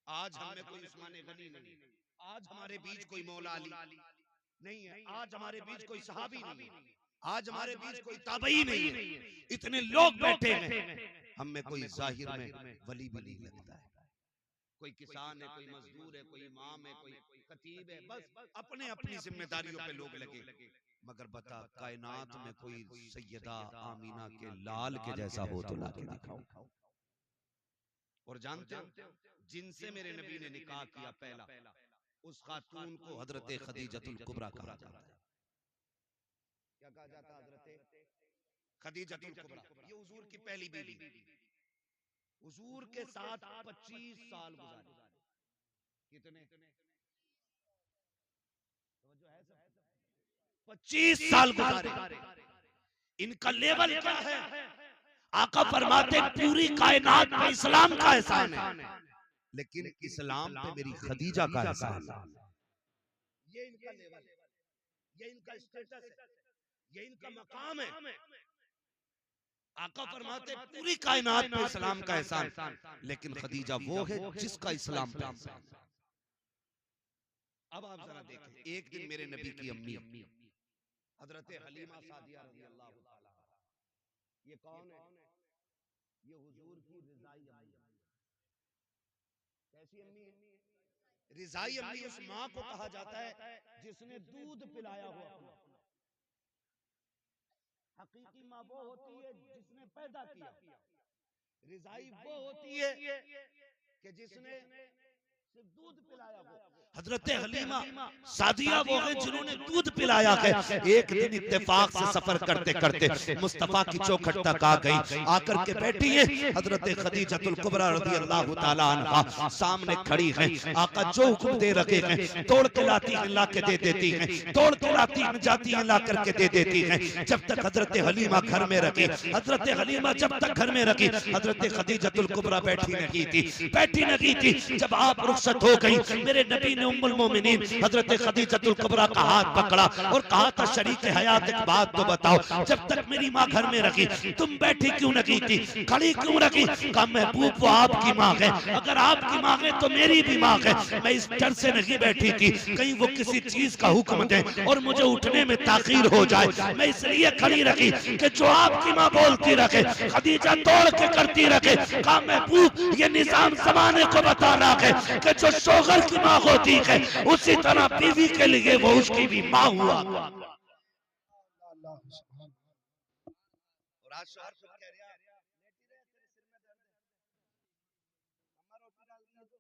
आज हमें कोई उस्मान गनी नहीं है, आज हमारे बीच कोई मौला अली नहीं है, आज हमारे बीच कोई सहाबी नहीं है, आज हमारे बीच कोई ताबई नहीं है। इतने लोग बैठे हैं, हम में कोई जाहिर में वली भी नहीं लगता है। कोई किसान है, कोई मजदूर है, कोई इमाम है, कोई खतीब है, बस अपने अपनी जिम्मेदारियों पे लोग लगे। मगर बता कायनात में कोई सैयदा आमीना के लाल के जैसा हो तो लाके दिखाओ। और जानते हो जिनसे मेरे नबी ने निकाह किया पहला, उस खातून को हजरत खदीजतुल कुबरा कहा जाता है। क्या कहा जाता है? हजरत खदीजतुल कुबरा। ये हुजूर की पहली बीवी। हुजूर के साथ 25 साल गुजारे। कितने? 25 साल गुजारे। इनका लेवल क्या है? आका फरमाते पूरी कायनात में इस्लाम का एहसान है, लेकिन इस्लाम पे मेरी खदीजा का एहसान है। ये इनका लेवल है, ये इनका स्टेटस है, ये इनका मकाम है। आका फरमाते पूरी कायनात पे इस्लाम का एहसान, लेकिन खदीजा वो है जिसका इस्लाम पे एहसान। अब आप जरा देखें, एक दिन मेरे नबी की अम्मी हजरत हलीमा सादिया रज़ी अल्लाह ताला, ये कौन है? ये हुजूर की रिजाई अम्मी। कैसी अम्मी है? रिजाई अम्मी उस माँ को कहा जाता है जिसने दूध पिलाया हुआ अपना। हकीकी माँ वो होती है जिसने पैदा किया, रिजाई वो होती है कि जिसने सिर्फ दूध पिलाया हो। हजरत हलीमा सादिया वो है जिन्होंने दूध पिलाया है। एक दिन इत्तेफाक से सफर करते करते मुस्तफा की चौखट तक आ गई, आकर के बैठी है हजरत खदीजतुल कुबरा रज़ी अल्लाह ताला अन्हा सामने खड़ी है। आका जो हुक्म दे रखे हैं तोड़ के लाती हैं ला के दे देती हैं, तोड़ के लाती हैं जाती हैं ला करके दे देती हैं। जब तक हजरत हलीमा घर में रखी, हजरत हलीमा जब तक घर में रखी, हजरत खदीजतुल कुबरा बैठी नहीं थी। जब आप रुखसत हो गई, मेरे नबी ने उम्मुल मोमिनीन हजरत खदीजतुल कुबरा का हाथ पकड़ा और कहा था शरीक हयात एक बात तो बताओ, जब तक मेरी माँ घर में रखी तुम बैठी क्यों नहीं थी, खड़ी क्यों रखी? कहा महबूब वो आपकी माँ है, अगर आपकी माँ है तो मेरी भी माँ है। मैं इस डर से नहीं बैठी थी कहीं वो किसी चीज का हुक्म दे और मुझे उठने में ताखीर हो जाए, मैं इसलिए खड़ी रखी कि जो आपकी माँ बोलती रखे खदीजा तोड़ के करती रखे। कहा महबूब ये निजाम जमाने को बता रहा है कि जो शोहर की माँ होती है उसी तरह बीवी के लिए वो उसकी भी माँ हुआ। और आज शोहर खुद कह रहा है लेटी रहे, तेरे सिर में दर्द है, अम्मा रोटी डाल दिया तो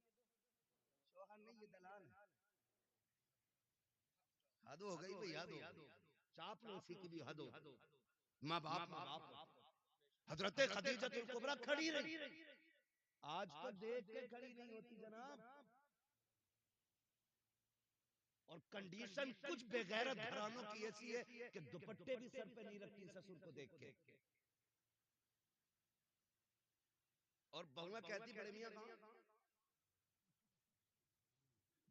शोहर नहीं ये दलाल है। हद हो गई भाई, हद हो गई। चापलूसी की भी हद हो। माँ बाप हजरत खदीजतुल कुबरा खड़ी रही, आज तो देख के खड़ी नहीं होती जनाब। और कंडीशन कुछ बेगैरत घरानों की ऐसी है कि दुपट्टे भी सर पे नहीं रखती ससुर को देख के। और बहुएं कहती बड़े मियां कहां?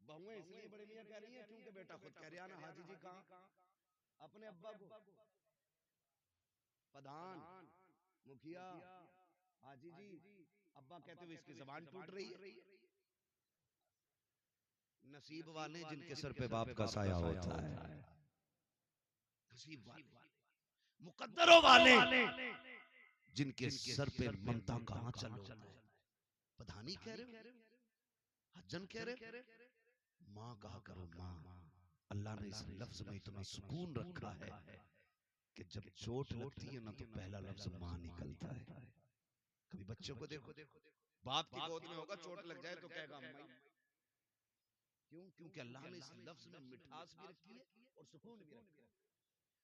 बहुएं इसलिए बड़े मियां कह रही हैं क्योंकि बेटा खुद कह रहा ना हाजी जी कहां? अपने अब्बा को प्रधान मुखिया हाजी जी अब्बा कहते हुए इसकी जबान टूट रही है। नसीब वाले जिनके सर पे बाप का साया होता है, नसीब वाले मुकद्दरों वाले जिनके सर पे ममता का आंचल होता है। प्रधानी कह रहे हो, हजन कह रहे, माँ कहा करो माँ। अल्लाह ने इस लफ्ज में इतना सुकून रखा है कि जब चोट लगती है ना तो पहला लफ्ज माँ निकलता है। कभी बच्चों को देखो, बाप की गोद में होगा चोट लग जाए तो कहेगा अम्मा। क्यों? क्योंकि अल्लाह ने इस लफ्ज में मिठास भी रखी है और सुकून भी रखा है।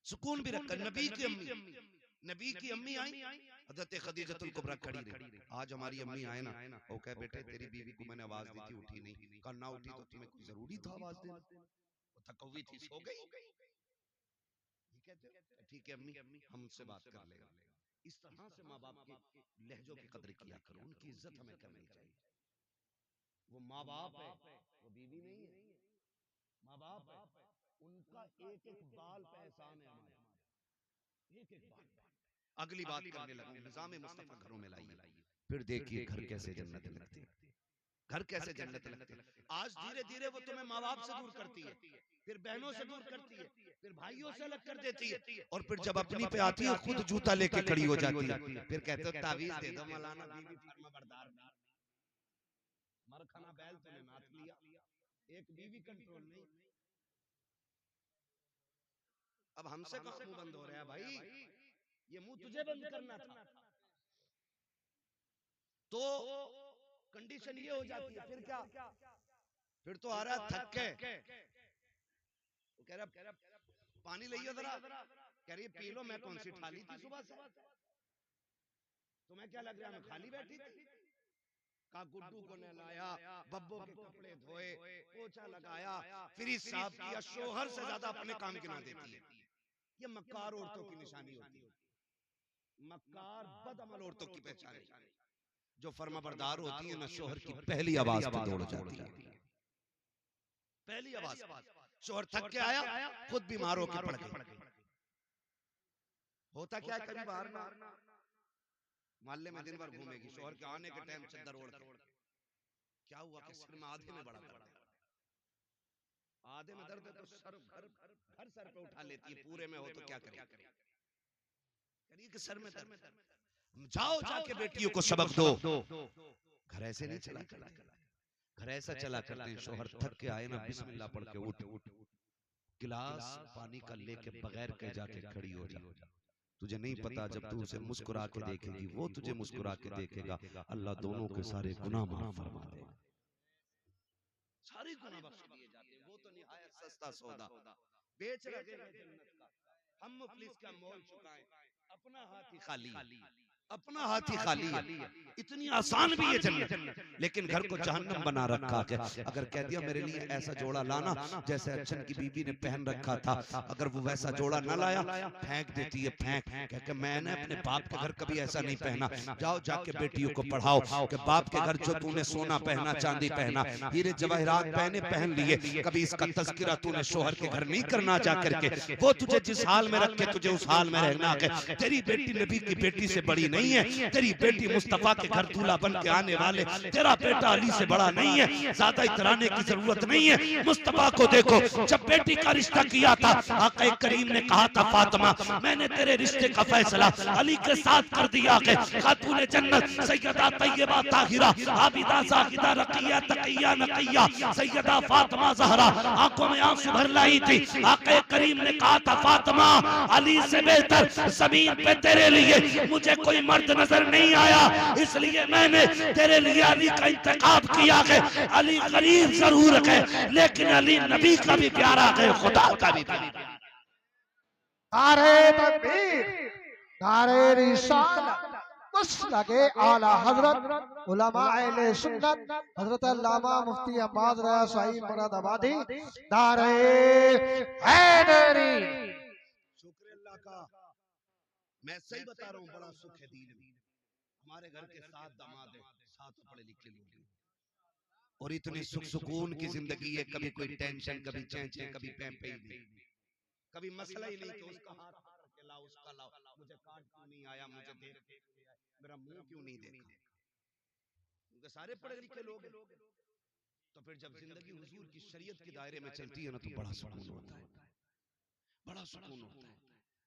सुकून भी रखा। नबी की अम्मी आई, हजरत खदीजतुल कुबरा खड़ी रही। आज हमारी अम्मी आए ना, वो कहे बेटे तेरी बीवी को मैंने आवाज दी थी उठी नहीं, कहा ना उठी तो तुम्हें कोई जरूरी था आवाज देना, वो थकवी थी सो गई। ठीक है अम्मी हम उनसे बात कर लेंगे। इस तरह से माँ बाप के लहजों की कदर किया करो, उनकी इज्जत हमें करनी चाहिए। वो माँ बाप है, वो बीवी नहीं है, माँ बाप है, उनका एक एक बाल पे एहसान है हमारा, एक एक बाल। अगली बात करने लगा, निजाम मुस्तफा घरों में लाइए, फिर देखिए घर कैसे जन्नत लगती है, घर कैसे जन्नत लगती है। आज धीरे धीरे वो तुम्हें माँ बाप से दूर करती है, फिर बहनों से दूर करती है, फिर भाइयों से अलग कर देती है, और फिर जब अपनी पे आती है खुद जूता लेके खड़ी हो जाती है। फिर कहते हो तावीज दे दो मौलाना, बीवी फरमा बरदार, मरखाना बैल तूने नाथ लिया, एक बीवी कंट्रोल नहीं। अब हमसे कहाँ मुंह बंद हो रहा है भाई, ये मुंह तुझे बंद करना था। तो कंडीशन ये हो जाती है, फिर क्या, फिर तो आ रहा है थक के, वो कह रहा पानी लाइए जरा, कह रही पी लो, मैं कौन सी ठाली थी सुबह से, तुम्हें क्या लग रहा है मैं खाली बैठी थी। का गुड्डू को नहलाया, बब्बो के कपड़े धोए, पोछा लगाया, फिर साहब किया, शोहर से ज्यादा अपने काम गिना देती है। ये मक्कार औरतों की निशानी होती है, मक्कार बदअमल औरतों की पहचान है। जो फर्माबरदार होती है ना, शोहर की पहली आवाज पे दौड़ जाती है, पहली आवाज। शोहर थक के आया, खुद बीमार होकर पड़ गई। होता क्या है, कभी बाहर ना मोहल्ले में दिन भर घूमेगी, शोहर के आने के टाइम चद्दर ओढ़ के, क्या हुआ कि सिर में आधे में बड़ा दर्द है, आधे में दर्द है तो सर घर सर पे उठा लेती है, पूरे में हो तो क्या करेगी, करिए कि सर में दर्द। जाओ जाके बेटियों को सबक दो। घर ऐसे नहीं चला, घर ऐसा चला करते हैं, शोहर थक के आए ना, बिस्मिल्लाह पढ़ के उठ, गिलास पानी का लेके बगैर कहे जाके खड़ी हो जा। तुझे नहीं पता, जब तू उसे मुस्कुरा के देखेगी, वो तुझे मुस्कुरा के देखेगा, अल्लाह दोनों के सारे गुनाह माफ फरमा दे, सारे गुनाह बख्श दिए जाते हैं। वो तो निहायत सस्ता सौदा, बेच रहे हैं जन्नत का, हम मुफलिस का मोल चुकाएं, अपना हाथ ही खाली, अपना हाथ ही खाली है। इतनी आसान भी है जन्नत, लेकिन घर को जहन्नम बना रखा है। अगर कह दिया मेरे लिए ऐसा जोड़ा लाना जैसे अच्छन की बीबी ने पहन रखा था, अगर वो वैसा जोड़ा न लाया, फेंक देती है, फेंक कह के मैंने अपने बाप के घर कभी ऐसा नहीं पहना। जाओ जाके बेटियों को पढ़ाओ कि बाप के घर जो तूने सोना पहना, चांदी पहना, हीरे जवाहरात पहन लिए, कभी इसका तज़किरा तूने शोहर के घर नहीं करना जा करके। वो तुझे जिस हाल में रखे तुझे उस हाल में रहना है। तेरी बेटी नबी की बेटी से बड़ी नहीं है, तेरी बेटी मुस्तफा के घर दूल्हा बन के आने वाले, तेरा बेटा अली से बड़ा नहीं है, ज्यादा इतराने की जरूरत नहीं है। मुस्तफा को देखो, जब बेटी का रिश्ता किया था, आका करीम ने कहा था, फातिमा मैंने तेरे रिश्ते का फैसला अली के साथ कर दिया है। खातूने जन्नत सैयदा तैयबा ताहिरा आबिदा जाहिदा रकिया तकिया नकिया सैयदा फातिमा ज़हरा आंखों में आंसू भर लाई थी। आका करीम ने कहा था, फातिमा अली से बेहतर जमीन पे तेरे लिए मुझे कोई मर्द नजर नहीं आया, इसलिए मैंने तेरे लिए अली का इंतखाब किया है। अली गरीब जरूर है, लेकिन अली नबी का भी प्यारा है, खुदा का भी प्यारा। नारे तकबीर, नारे रिसालत, बस लगे आला हजरत उलमा अहले सुन्नत हजरत अल्लामा मुफ्ती अब्बास रज़ा साहिब मुरादाबादी, नारे हैदरी। शुक्र अल्लाह का, मैं सही बता रहा हूँ, बड़ा सुख है दीन में। हमारे घर के 7 दामाद हैं, 7 पढ़े लिखे लोग हैं, और इतनी सुख सुकून की जिंदगी है। कभी कोई टेंशन, कभी चैंचे, कभी पैंपे नहीं, कभी मसला ही नहीं कि उसका हाथ के लाओ, उसका लाओ, मुझे कार्ड क्यों नहीं आया, मुझे देख मेरा मुंह क्यों नहीं देखा, क्योंकि सारे पढ़े लिखे लोग हैं। तो फिर जब जिंदगी हुजूर की शरीयत के दायरे में चलती है ना, तो बड़ा सुकून होता है, बड़ा सुकून होता है।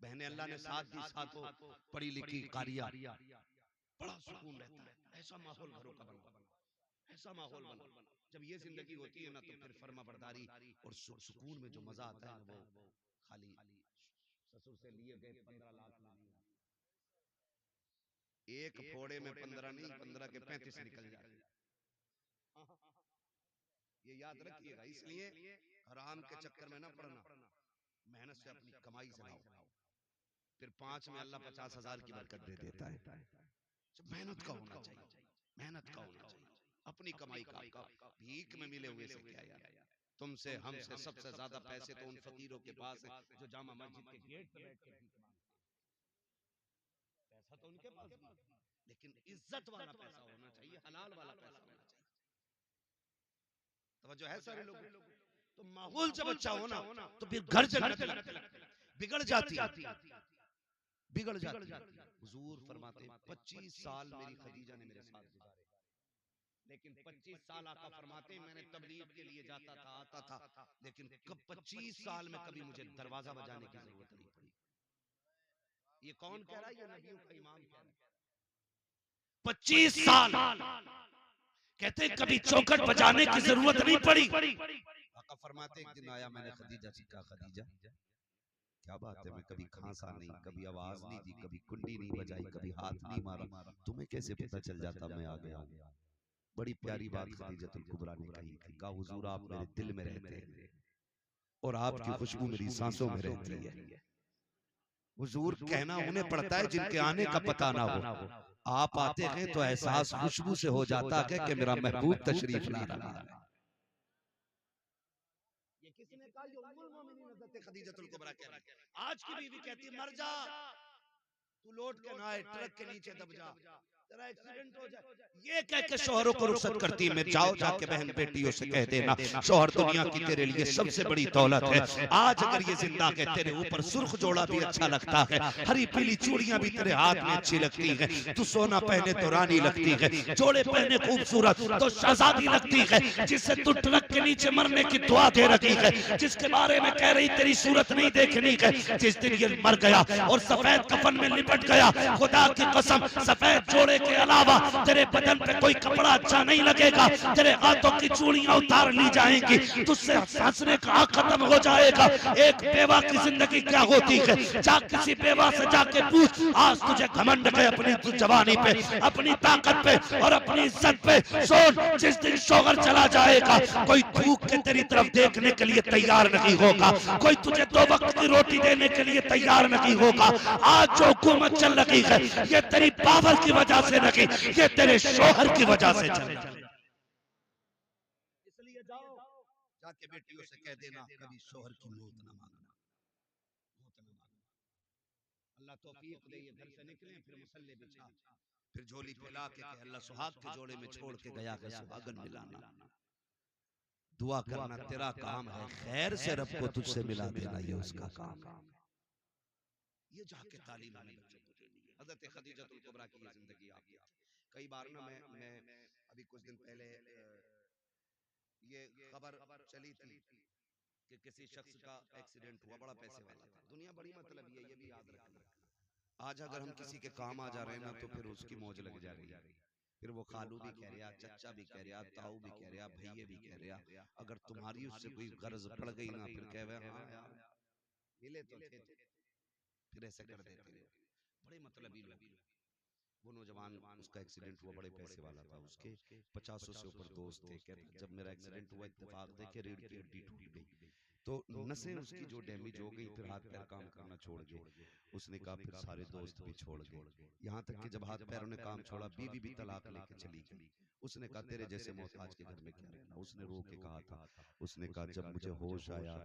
बहने अल्लाह ने साथ दी, साथों पढ़ी लिखी कारिया, बड़ा सुकून रहता है। ऐसा माहौल घरों का बना, ऐसा माहौल बना। जब ये जिंदगी होती है ना, तो फिर फर्मा बरदारी और सुकून में जो मजा आता है ना, वो खाली ससुर से लिए गए 15 लाख में नहीं आता। एक फोड़े में 15 नहीं, 15 के 35 निकल जाते। ये याद रखिएगा। इसलिए हराम के चक्कर में ना पड़ना, मेहनत से अपनी कमाई से लाओ, फिर 5 में अल्लाह 50,000 की बरकत दे देता है। मेहनत का होना चाहिए, मेहनत का होना चाहिए, अपनी कमाई का। भीख में मिले हुए से क्या यार, तुमसे हमसे सबसे ज्यादा पैसे तो उन फकीरों के पास है जो जामा मस्जिद के गेट पे बैठ के भीख मांगते हैं। पैसा तो उनके पास भी, लेकिन इज्जत वाला पैसा होना चाहिए, हलाल वाला पैसा होना चाहिए। तवज्जो है सारे लोग। तो माहौल जब अच्छा होना, तो फिर घर जन्नत लगता है। बिगड़ जाती, बिगड़ जाती। हुजूर फरमाते 25 साल मेरी खदीजा ने मेरे साथ गुजारे, लेकिन 25 साल आका फरमाते मैंने तबलीग के लिए जाता था, आता था, लेकिन कब 25 साल में कभी मुझे दरवाजा बजाने की जरूरत नहीं पड़ी। ये कौन कह रहा है? ये नबियों का इमाम कह रहा है। 25 साल कहते कभी चौखट बजाने की जरूरत नहीं पड़ी। आका फरमाते एक दिन आया, मैंने खदीजा से कहा, खदीजा क्या बात है, मैं कभी खांसा नहीं, कभी आवाज नहीं दी, कभी कुंडी नहीं बजाई, कभी हाथ नहीं मारा, तुम्हें कैसे पता चल जाता मैं आ गया हूँ? बड़ी प्यारी बात खदीजतुल कुबरा ने कही थी, कहा हुजूर आप मेरे दिल में रहते हैं और आपकी खुशबू मेरी सांसों में रहती है। हुजूर कहना उन्हें पड़ता है जिनके आने का पता ना हो। आप आते हैं तो एहसास खुशबू से हो जाता है कि मेरा महबूब तशरीफ ला रहा है। ये किसने कहा? ये उम्मुल मोमिनीन हज़रत खदीजतुल कुबरा कह रही है। आज की बीवी कहती है मर जा, तू लौट के ना आए, ट्रक के नीचे दब जा, तेरा एक्सीडेंट हो जाए। ये कह के शौहरों को रुखसत करती है। मैं जाओ जाके बहन बेटियों से कह देना, शौहर दुनिया की तेरे लिए सबसे बड़ी दौलत है। आज अगर ये जिंदा है, तेरे ऊपर सुर्ख जोड़ा भी अच्छा लगता है, हरी पीली चूड़ियां भी तेरे हाथ में अच्छी लगती है, तू सोना पहने तो रानी लगती है, जोड़े पहने खूबसूरत तो शहजादी लगती है, जिससे तू ट्रक के नीचे मरने की दुआ दे रखी है, जिसके बारे में कह रही तेरी सूरत नहीं देखनी है, जिस दिन ये मर गया और सफेद कफन में लिपट गया, खुदा की कसम सफेद जोड़े के अलावा तेरे बदन पे कोई कपड़ा अच्छा नहीं लगेगा, तेरे हाथों की चूड़ियां उतार ली जाएंगी, तुझसे हंसने का हक खत्म हो जाएगा। एक बेवा की जिंदगी क्या होती है? जा किसी बेवा से जाके पूछ, आज तुझे घमंड है अपनी जवानी पे, अपनी ताकत पे और अपनी इज्जत पे। सोच, जिस दिन शौहर चला जाएगा, कोई थूक के तेरी तरफ देखने के लिए तैयार नहीं होगा, कोई तुझे 2 वक्त की रोटी देने के लिए तैयार नहीं होगा। आज जो हुकूमत चल रही है, ये तेरी पावर की वजह से नहीं, ये तेरे शौहर की वजह से चल रही है। इसलिए जाओ जाके बेटियों से कह देना, कभी शौहर की मौत ना मांगना, मौत ना मांगना। अल्लाह तौफीक दे, ये घर से निकले फिर मुसल्ले बिछा, फिर झोली फैला के कहे अल्लाह सुहाग के जोड़े में छोड़ के गया है सुहागन मिलाना। दुआ करना तेरा काम है, खैर से रब को तुझसे मिला देना ये उसका काम है। ये जाके तालीम हमें बच्चों को देनी है। हज़रत खदीजतुल कुबरा की जिंदगी आपकी। कई बार ना मैं अभी कुछ दिन पहले ये खबर चली थी कि किसी शख्स का एक्सीडेंट हुआ, बड़ा पैसे वाला था, दुनिया बड़ी मतलब ये भी याद रखना। आज अगर हम किसी के काम आ जा रहे हैं ना तो फिर उसकी मौज लग जा रही है, फिर वो खालू भी कह रहा, चच्चा भी कह रहा, ताऊ भी कह रहा, भैये भी कह रहा। अगर तुम्हारी उससे कोई गर्ज पड़ गई ना, फिर कह रहे हाँ यार मिले तो थे, फिर ऐसे कर देते हैं। बड़े मतलबी लोग। वो नौजवान, उसका एक्सीडेंट हुआ, बड़े पैसे वाला था, उसके 50 से ऊपर दोस्त थे। कहता जब मेरा एक्सीडेंट हुआ इत्तेफाक देखे रीढ़ की हड्डी टूट गई, तो नसें उसकी जो डैमेज हो गई, फिर हाथ पैर काम करना छोड़ गए। उसने कहा फिर सारे दोस्त भी छोड़ गए, यहाँ तक कि जब हाथ पैरों ने काम छोड़ा, बीवी भी तलाक लेके चली गई। उसने कहा तेरे जैसे मोहताज के घर में क्या रहना। उसने रो के कहा था, उसने कहा जब मुझे होश आया,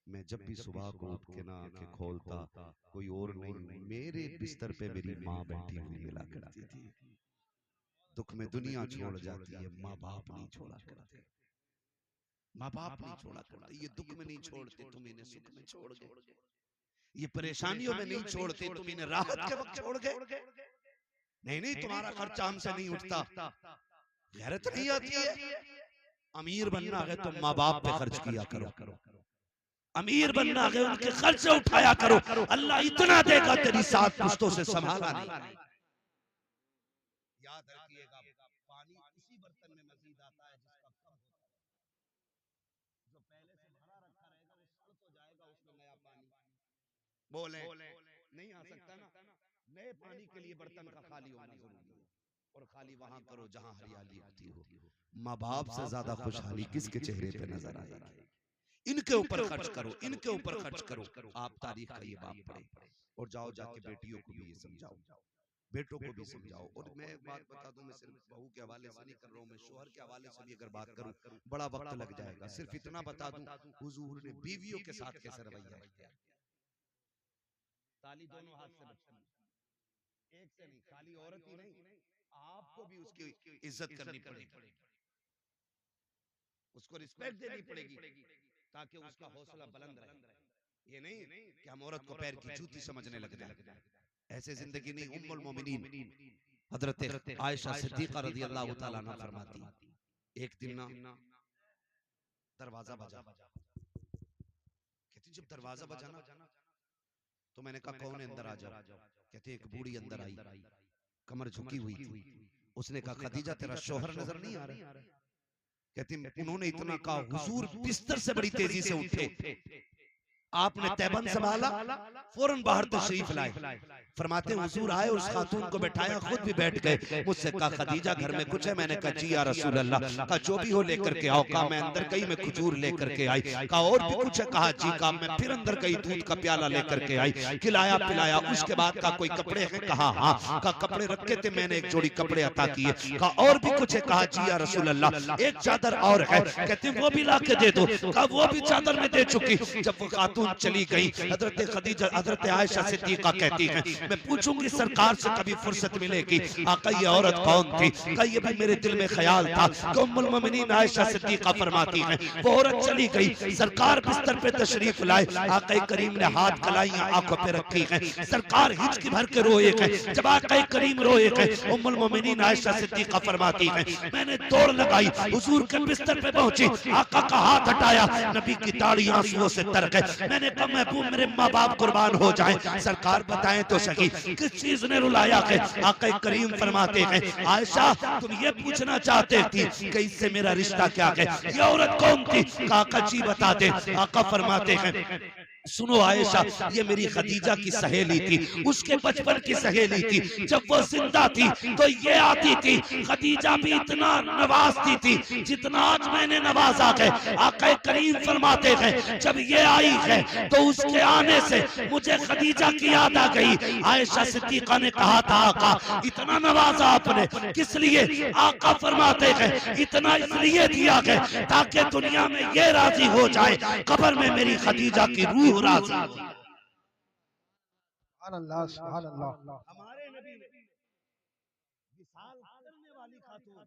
मैं जब भी सुबह को उठ के ना आंखें खोलता, कोई और नहीं, मेरे बिस्तर पे मेरी माँ बैठी हुई मिला करती थी। दुख में दुनिया छोड़ जाती है, माँ बाप नहीं छोड़ा करते, माँ बाप नहीं छोड़ा करते। ये दुख में नहीं छोड़ते, तुम इन्हें सुख में छोड़ गए। ये परेशानियों में नहीं छोड़ते, तुम इन्हें राहत के वक्त छोड़ गए। नहीं नहीं, तुम्हारा खर्चा हमसे नहीं उठता, गैरत नहीं आती है। अमीर बनना है तो माँ बाप पे खर्च किया करो, अमीर बनना है उनके खर्चे उठाया करो, अल्लाह इतना देगा तेरी 7 पुश्तों से संभाला नहीं। याद रखिएगा, पानी उसी बर्तन में मजीद आता है जिसका कम होता है। जो पहले से भरा रखा रहेगा वो सड़ तो जाएगा, उसमें नया पानी बोले नहीं आ सकता ना। नए पानी के लिए बर्तन का खाली होना जरूरी है, और खाली वहां करो जहां हरियाली होती हो। माँ बाप से ज्यादा खुशहाली किसके चेहरे पे नजर आएगी? इनके ऊपर खर्च करो, इनके ऊपर खर्च करो। आप तारीख का ये बाप पढ़े और जाओ जाके बेटियों को भी ये समझाओ, बेटों को भी समझाओ। और मैं एक बात बता दूं, मैं सिर्फ बहू के हवाले से नहीं कर रहा हूं, मैं शोहर के हवाले से भी अगर बात करूं बड़ा वक्त लग जाएगा। सिर्फ इतना बता दूं, हुजूर ने बीवियों के साथ कैसे रवैया किया। ताली दोनों हाथ से बचती है, एक से नहीं, खाली औरत ही नहीं, आपको भी उसकी इज्जत करनी पड़ेगी, उसको रिस्पेक्ट देनी पड़ेगी, ताकि उसका हौसला बुलंद रहे। ये नहीं कि हम औरत को पैर की जूती समझने लग जाए, ऐसे जिंदगी नहीं। उम्मुल मोमिनीन हजरत आयशा सिद्दीका रज़ी अल्लाह तआला अन्हा फरमाती, एक दिन ना दरवाजा बजा, कहती जब दरवाजा बजा ना तो मैंने कहा कौन है, अंदर आ जाओ। कहते एक बूढ़ी अंदर आई, कमर झुकी हुई थी। उसने कहा खदीजा तेरा शौहर नजर नहीं आ रहा। कहती उन्होंने इतना कहा, हुजूर बिस्तर से बड़ी तेजी से उठे आपने तैबन संभाला, फौरन बाहर तशरीफ लाए। फरमाते हुजूर आए, उस खातून को बैठाया, खुद भी बैठ गए। मुझसे कहा खदीजा घर में कुछ है? मैंने कहा जी या रसूल अल्लाह। कहा जो भी हो लेकर के आओ। कहा मैं अंदर गई, मैं खजूर लेकर के आई। कहा और भी कुछ है? कहा जी। कहा मैं फिर अंदर गई, दूध का प्याला लेकर के आई, खिलाया पिलाया। उसके बाद कहा कोई कपड़े हैं? कहा हाँ। कहा कपड़े रखे थे, मैंने एक जोड़ी कपड़े अता किए। कहा और भी कुछ है? कहा जी या रसूल अल्लाह, एक चादर और है। कहते वो भी ला के दे दो। कहा वो भी चादर में दे चुकी। जब वो खातून चली गई, हजरत खदीजा, हजरत आयशा सिद्दीका कहती हैं मैं पूछूंगी सरकार से कभी फुर्सत मिलेगी, आका ये औरत कौन थी? कहा ये भी मेरे दिल में ख्याल था। कि उम्मुल मोमिनीन आयशा सिद्दीका फरमाती हैं वो औरत चली गई, सरकार बिस्तर पे तशरीफ लाए, आका करीम ने हाथ कलाइयां आंखों पे रखी हैं, सरकार हिचकी भर के रोए हैं। जब आका करीम रोए हैं, उम्मुल मोमिनीन आयशा सिद्दीका फरमाती हैं मैंने दौड़ लगाई, हुजूर के बिस्तर पे पहुंची, आका का हाथ हटाया, नबी की दाढ़ी आंसुओं से तर गई। मैंने कहा महबूब मेरे माँ बाप कुर्बान हो जाएं। सरकार बताएं तो सही किस चीज ने रुलाया है? आका करीम फरमाते हैं आयशा तुम ये पूछना चाहते थी कि इससे मेरा रिश्ता क्या है, ये औरत कौन थी? आका जी बता दे। आका फरमाते हैं सुनो आयशा, ये मेरी खदीजा की सहेली थी, उसके बचपन की सहेली थी। जब वो जिंदा थी तो ये आती थी, खदीजा भी इतना नवाजती थी जितना आज मैंने नवाजा है। आका करीम फरमाते हैं जब ये आई है तो उसके आने से मुझे खदीजा की याद आ गई। आयशा सिद्दीका ने कहा था आका इतना नवाजा आपने किस लिए? आका फरमाते हैं इतना इसलिए दिया है ताकि दुनिया में ये राजी हो जाए कब्र में मेरी खदीजा की रूह राजी हो। सुभान अल्लाह, सुभान अल्लाह। हमारे नबी ने विसाल करने वाली खातून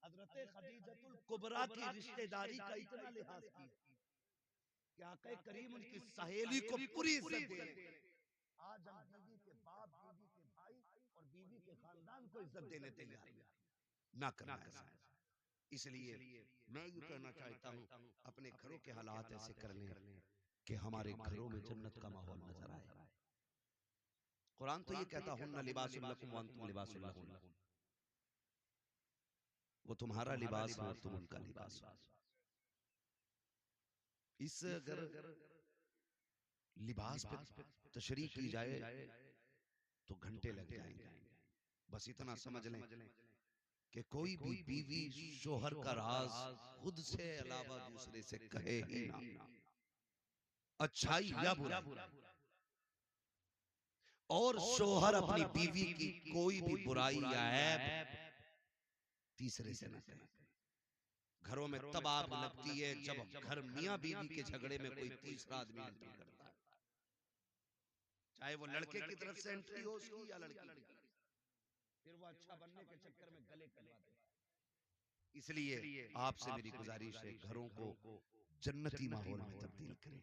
हजरत खदीजतुल कुबरा की रिश्तेदारी का इतना लिहाज किया कि आका करीम उनकी सहेली को पूरी इज्जत दे। आज हम बीवी के बाप, बीवी के भाई और बीवी के खानदान को इज्जत देने तैयार ना करना ऐसा। इसलिए मैं ये कहना चाहता हूँ अपने घरों के हालात ऐसे कर लें कि हमारे घरों में जन्नत का माहौल नजर आए। कुरान तो ये कहता हुन्ना लिबासुल लकुम व अंतुम लिबासुल लहुन्ना, वो तुम्हारा लिबास है तुम उनका लिबास हो। इस अगर लिबास पे तशरीह की जाए तो घंटे लग जाएंगे। बस इतना समझ लें कि कोई भी बीवी शोहर का राज खुद से अलावा दूसरे से कहे ही ना, अच्छाई या बुराई, और शोहर अपनी बीवी की कोई भी बुराई या ऐब तीसरे से न कहे। घरों में तब आग लगती है जब घर मियां बीवी के झगड़े में कोई तीसरा आदमी एंट्री करता है, चाहे वो लड़के की तरफ से एंट्री हो उसकी या लड़की की, फिर वो अच्छा बनने के चक्कर में गले कटवा देता है। इसलिए आपसे मेरी गुजारिश है घरों को जन्नती माहौल में तब्दील करें,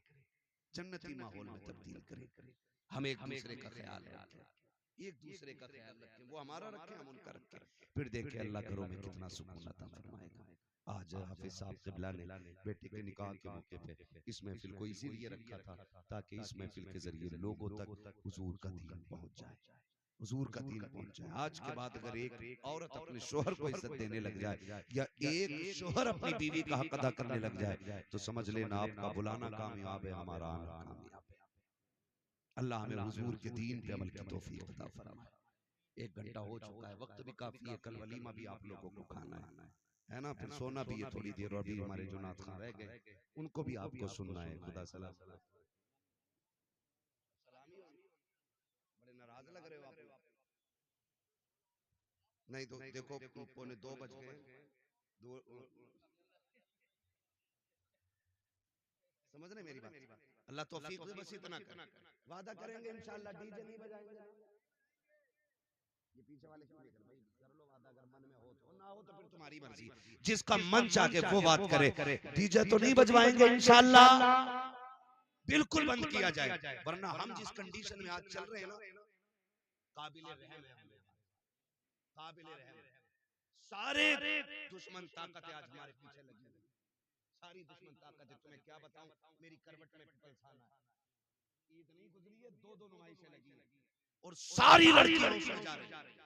जन्नती माहौल में तब्दील करें। हम एक दूसरे का ख्याल रखें, एक दूसरे का ख्याल रखें, वो हमारा रखें हम उनका रखें, फिर देखें अल्लाह घरों में कितना सुकून अता फरमाएगा। आज हाफिज साहब क़िबला ने बेटे के निकाह के मौके पे इस महफिल को इसीलिए रखा था ताकि इस महफिल के जरिए लोगों तक हुजूर का दीन पहुंच जाए, हुजूर का दीन पहुंच जाए। आज के बाद अगर एक औरत अपने शोहर को इज्जत देने लग जाए या एक शोहर अपनी बीवी का हक अदा करने लग जाए तो समझ लेना आपका बुलाना कामयाब है, हमारा आना कामयाब है। अल्लाह हमें हुजूर के दीन पे अमल की तौफीक अता फरमाए। 1 घंटा हो चुका है, वक्त भी काफी है, कल वलीमा भी आप लोगों को खाना है ना, फिर सोना भी है थोड़ी देर, और भी हमारे जो नात खां रह गए उनको भी आपको सुनना है। खुदा सलाम। बड़े नाराज लग रहे हो आप। नहीं तो देखो 1:45 बज गए, समझ रहे मेरी बात? अल्लाह तौफीक दे, बस इतना कर वादा करेंगे इंशाअल्लाह डीजे नहीं बजाएंगे। ये पीछे वाले क्यों लेकर भाई कर लो वादा, अगर मन में हो तो, ना हो तो फिर तुम्हारी मर्जी, जिसका मन चाहे वो बात करे। डीजे तो नहीं बजवाएंगे इंशाअल्लाह, बिल्कुल बंद किया जाए, वरना हम जिस कंडीशन में आज चल रहे हैं ना, काबिले रहम है, काबिले रहम। सारे दुश्मन ताकतें आज हमारे पीछे लगी हुई, सारी दुश्मन ताकतें। तुम्हें क्या बताऊं, मेरी करवट में पलसाना है, ईद नहीं गुजरी है, 2 नुमाइशें लगी हैं और सारी लड़कियां ऊपर जा रही हैं।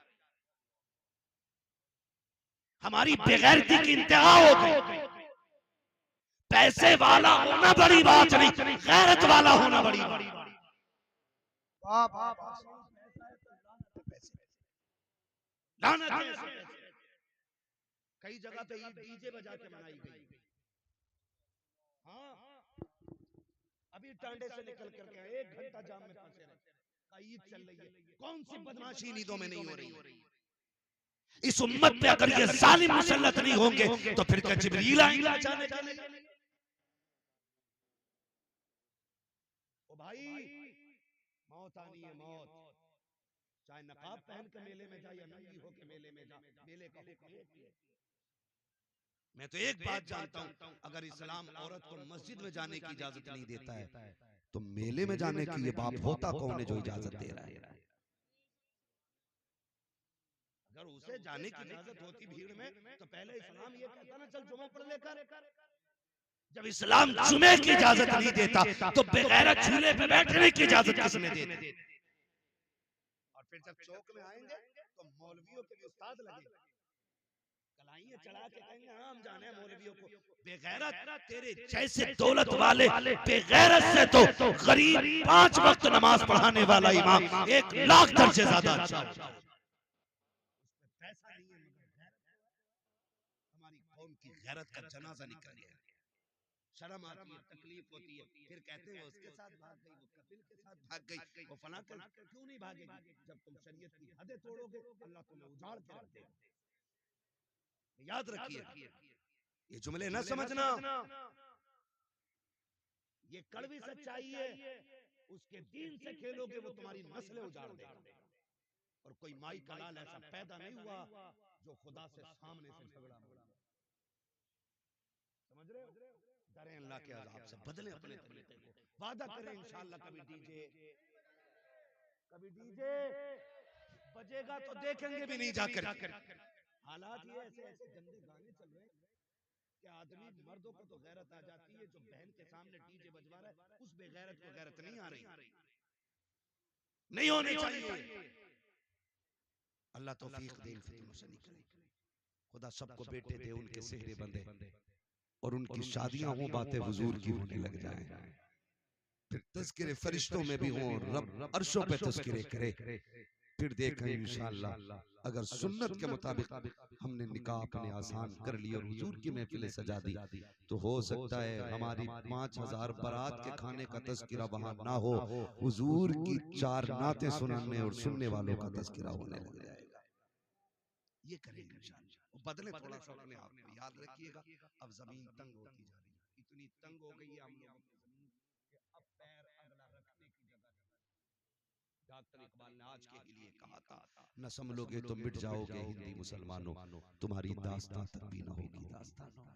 हमारी बेगैरती की इंतहा हो गई, पैसे वाला होना बड़ी बात नहीं, गैरत वाला होना बड़ी बात। वाह वाह वाह। लानत है ऐसे पैसे। कई जगह तो ईद डीजे बजा के मनाई गई। हाँ, अभी टांडे से निकल करके आए, 1 घंटा जाम में फंसे रहे, ईद चल रही है। कौन सी बदमाशी ईदों में नहीं हो रही है? इस उम्मत पे अगर ये जालिम मुसल्लत नहीं होंगे तो फिर क्या जिब्रील आएंगे बचाने के लिए? ओ भाई, मौत आनी है, मौत। चाहे नकाब पहन के मेले में जा या नंगी होके मेले में जा, मेले का हुक्म एक ही है। मैं तो एक बात जानता हूं, अगर इस्लाम औरत को मस्जिद में जाने की इजाजत नहीं देता है तो मेले में जाने की ये बाप होता कौन है जो इजाजत दे रहा है? अगर उसे जाने की इजाजत होती भीड़ में तो पहले इस्लाम ये कहता ना, चल जुमा पढ़ लेकर। जब इस्लाम जुमे की इजाजत नहीं देता तो बेगैरत झूले पे बैठने की इजाजत किसने दी? और फिर जब चौक में आएंगे तो मौलवियों के भी उस्ताद लगेंगे, कलाइयां चढ़ा के कहेंगे हाँ हम जाने हैं मौलवियों को। बेगैरत तेरे जैसे दौलत वाले बेगैरत से तो गरीब 5 वक्त नमाज पढ़ाने वाला इमाम 1 लाख दर्जे ज्यादा अच्छा होता है। पैसा नहीं है, हमारी कौम की गैरत का जनाजा निकल गया। शर्म आती है, तकलीफ होती है, फिर कहते हैं उसके साथ भाग गई, वो कपिल के साथ भाग गई, वो फला कर। क्यों नहीं भागेगी? जब तुम शरीयत की हदें तोड़ोगे अल्लाह तुम्हें उजाड़ के रख देगा। याद रखिए, ये जुमले न समझना, ये कड़वी सच्चाई है। उसके दीन से खेलोगे वो तुम्हारी नस्लें उजाड़ देगा। और कोई माई का लाल ऐसा पैदा नहीं हुआ जो खुदा से सामने से झगड़ा। समझ रहे हो? डरें अल्लाह के अज़ाब से, बदलें अपने तरीके को, वादा करें इंशाअल्लाह कभी डीजे बजेगा तो देखेंगे भी नहीं जाकर। हालात ये ऐसे ऐसे गंदे गाने चल रहे हैं कि आदमी मर्दों को तो गैरत आ जाती है, जो बहन के सामने डीजे बजवा रहा है उस बेगैरत को गैरत नहीं आ रही, नहीं होनी चाहिए। अल्लाह तौफीक दे, फितनों से निकले। खुदा सबको बेटे दे, उनके सेहरे बंधे और उनकी शादियां हों, बातें हुजूर की होने लग जाएं, फिर तज़किरे फरिश्तों में भी हों, रब अर्शों पे तज़किरे करे। फिर देखें इंशाअल्लाह अगर सुन्नत के मुताबिक हमने निकाह अपने आसान कर लिया और हुजूर की महफिलें सजा दी तो हो सकता है हमारी 5000 बारात के खाने का तज़किरा वहां ना हो, हुजूर की 4 नातें सुनाने और सुनने वालों का तज़किरा होने लग जाएगा। ये करेंगे इंशाअल्लाह। बदले थोड़ा सा अपने आप को, याद रखिएगा अब जमीन तंग होती जा रही है, इतनी तंग हो गई है हम लोगों की जमीन कि अब पैर अगला रखने की जगह नहीं। डॉक्टर इकबाल ने आज के लिए कहा था, न संभलोगे तो मिट जाओगे हिंदी मुसलमानों, तुम्हारी दास्तां तक भी न होगी दास्तानों में।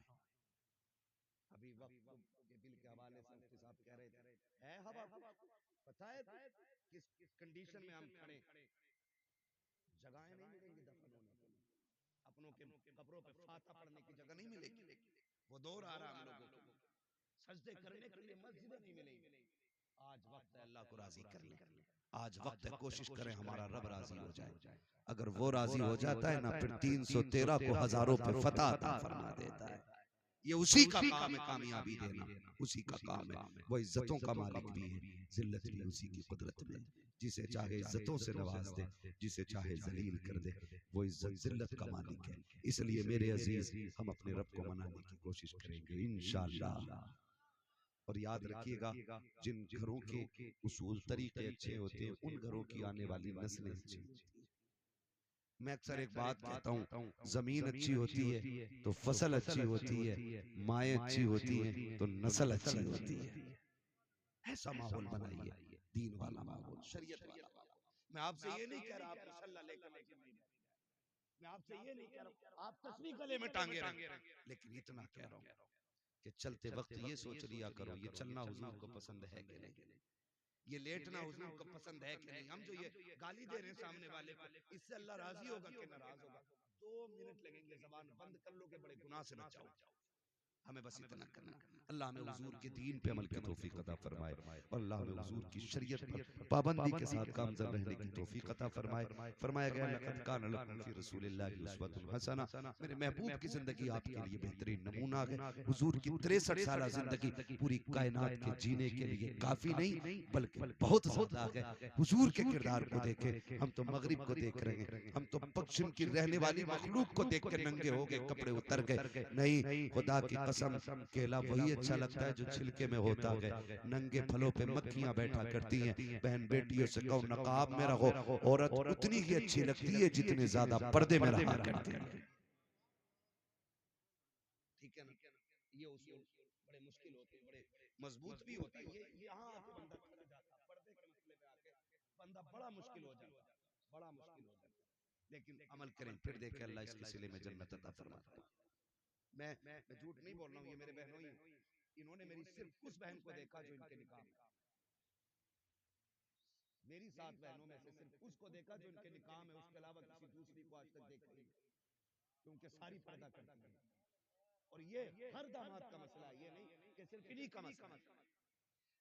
अभी वक्त के दिल के हवाले से मुफ्ती साहब कह रहे थे, है हवा पता है किस कंडीशन में हम खड़े, जगहें नहीं मिलेंगी दफन होने के लिए, अपनों के कब्रों पे फाता पढ़ने की जगह नहीं मिलेगी। वो दौर आ रहा हम लोगों को, सजदे करने के लिए मस्जिदें नहीं मिलेंगी। आज वक्त है अल्लाह को राजी कर ले, आज वक्त है कोशिश करें हमारा रब राजी हो जाए। अगर वो राजी हो जाता है ना फिर 313 को हजारों पे फतह अता फरमा देता है। ये उसी का काम है कामयाबी देना, उसी का काम है। वो इज्जतों का मालिक भी है, जिल्लत भी उसी की कुदरत में। जिसे चाहे इज्जतों से नवाज दे, जिसे चाहे जलील कर दे, वो इज्जत जिल्लत का मालिक है। इसलिए मेरे अजीज हम अपने रब को मनाने की कोशिश करेंगे इंशाअल्लाह। और याद रखिएगा जिन घरों के उसूल तरीके अच्छे होते हैं उन घरों की आने वाली नस्लें अच्छी होती हैं। मैं अक्सर एक बात कहता हूँ, जमीन अच्छी होती है तो फसल अच्छी होती है, माएँ अच्छी होती हैं तो नस्ल अच्छी होती है। ऐसा माहौल बनाइए, दीन वाला माहौल, शरीयत वाला माहौल। मैं आपसे ये नहीं कह रहा आप मुसल्ला लेकर मस्जिद में जाएं, मैं आपसे ये नहीं कह रहा आप तस्बीह गले में टांगे रहें, लेकिन इतना कह रहा हूँ कि चलते वक्त ये सोच लिया करो ये चलना हुजूर को पसंद है कि नहीं, ये लेटना हुजूर को पसंद है कि नहीं। हम जो ये गाली दे रहे हैं सामने वाले को, इससे अल्लाह राजी होगा कि नाराज होगा? 2 मिनट लगेंगे, जबान बंद कर लो कि बड़े गुनाह से बच जाओ। हमें बस इतना करना। अल्लाह हमें हुजूर के दीन पे अमल की तौफीक अता फरमाए और अल्लाह हमें हुजूर की शरीयत पर पाबंदी के साथ गामज़न रहने की तौफीक अता फरमाए। फरमाया गया लक़द कान लकुम फ़ी रसूलिल्लाहि उस्वतुन हसना, मेरे महबूब की जिंदगी आपके लिए बेहतरीन नमूना है। हुजूर की 63 साल जिंदगी पूरी कायनात के जीने के लिए काफी नहीं बल्कि बहुत ज्यादा है। हुजूर के किरदार को देखे हम तो मगरिब को देख रहे हैं, हम तो पश्चिम की रहने वाली मखलूक को देख के नंगे हो गए, कपड़े उतर गए। नहीं, खुदा की कसम, केला वही अच्छा लगता है जो छिलके में होता है। नंगे फलों पे मक्खियां बैठा करती हैं। बहन बेटियों से कहो नकाब में रहो, औरत उतनी ही अच्छी लगती है जितने ज्यादा पर्दे में रहा करती है। ठीक है ना? ये उसूल बड़े मुश्किल होते हैं, बड़े मजबूत भी होता है। ये यहाँ आके बंदा खड़ा जाता, पर्दे के मसले पे आके बंदा बड़ा मुश्किल हो जाता, बड़ा मुश्किल हो जाता। लेकिन अमल करें फिर देखें अल्लाह इसके सिले में जन्नत अता फरमाता है। मैं झूठ नहीं बोल रहा हूँ, ये मेरे बहनों ही, इन्होंने मेरी सिर्फ उस बहन को देखा जो इनके निकाह में, मेरी 7 बहनों में से सिर्फ उसको देखा जो इनके निकाह में, उसके अलावा किसी दूसरी को आज तक देखा नहीं, क्योंकि सारी पर्दा करती है। और ये हर दामाद का मसला है, ये नहीं कि सिर्फ इन्हीं का मसला है।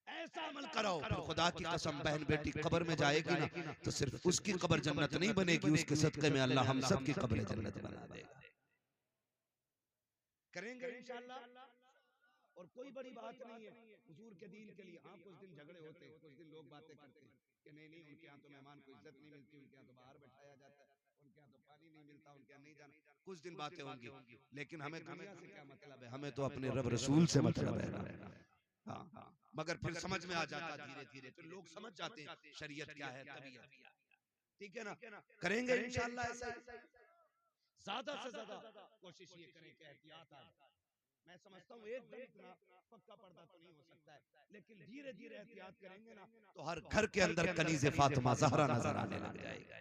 ऐसा अमल कराओ फिर खुदा की कसम बहन बेटी कब्र में जाएगी ना तो सिर्फ उसकी कब्र जन्नत नहीं बनेगी, उसके सदके में अल्लाह हम सब की कब्र जन्नत बना देगा। करेंगे इंशाअल्लाह। और कोई बड़ी बात नहीं है हुजूर के दीन के लिए। हाँ, कुछ दिन झगड़े होते हैं, कुछ दिन लोग बातें करते हैं कि नहीं उनके यहाँ तो मेहमान को इज्जत नहीं मिलती, उनके यहाँ तो बाहर बैठाया जाता है, उनके यहाँ तो पानी नहीं मिलता, उनके यहाँ नहीं जाना। कुछ दिन बातें होंगी, लेकिन हमें दुनिया से क्या मतलब है, हमें तो अपने रब रसूल से मतलब है ना। हाँ, मगर फिर समझ में आ जाता धीरे धीरे, फिर लोग समझ जाते हैं शरीयत क्या है, तबीयत क्या है। ठीक है ना? करेंगे इंशाअल्लाह ऐसा ही। ज्यादा से ज्यादा कोशिश ये करें कि एहतियात आए। मैं समझता हूँ एकदम इतना पक्का पर्दा तो नहीं हो सकता है, लेकिन धीरे धीरे एहतियात करेंगे ना तो हर घर के अंदर कनीज़े फातिमा ज़हरा नजर आने लग जाएगा।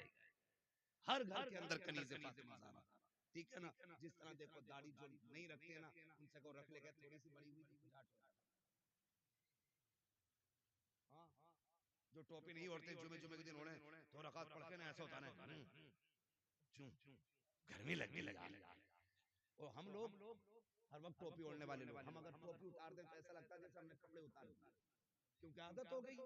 हर घर के अंदर कनीज़े फातिमा ज़हरा। ठीक है ना? जिस तरह देखो दाढ़ी जो नहीं रखते हैं ना, उनसे को रख लेगा, थोड़ी सी बड़ी हुई थी कुछ आठ। हाँ, जो टोपी नहीं ओढ़ते जुमे जुमे के दिन ओढ़े तो रकात पढ़ के ना ऐसा होता है क्यों गर्मी लगने लगी। और हम लोग हर वक्त टोपी ओढ़ने वाले लोग, हम अगर टोपी उतार दें तो ऐसा लगता है जैसे हमने कपड़े उतार दिए, क्योंकि आदत हो गई,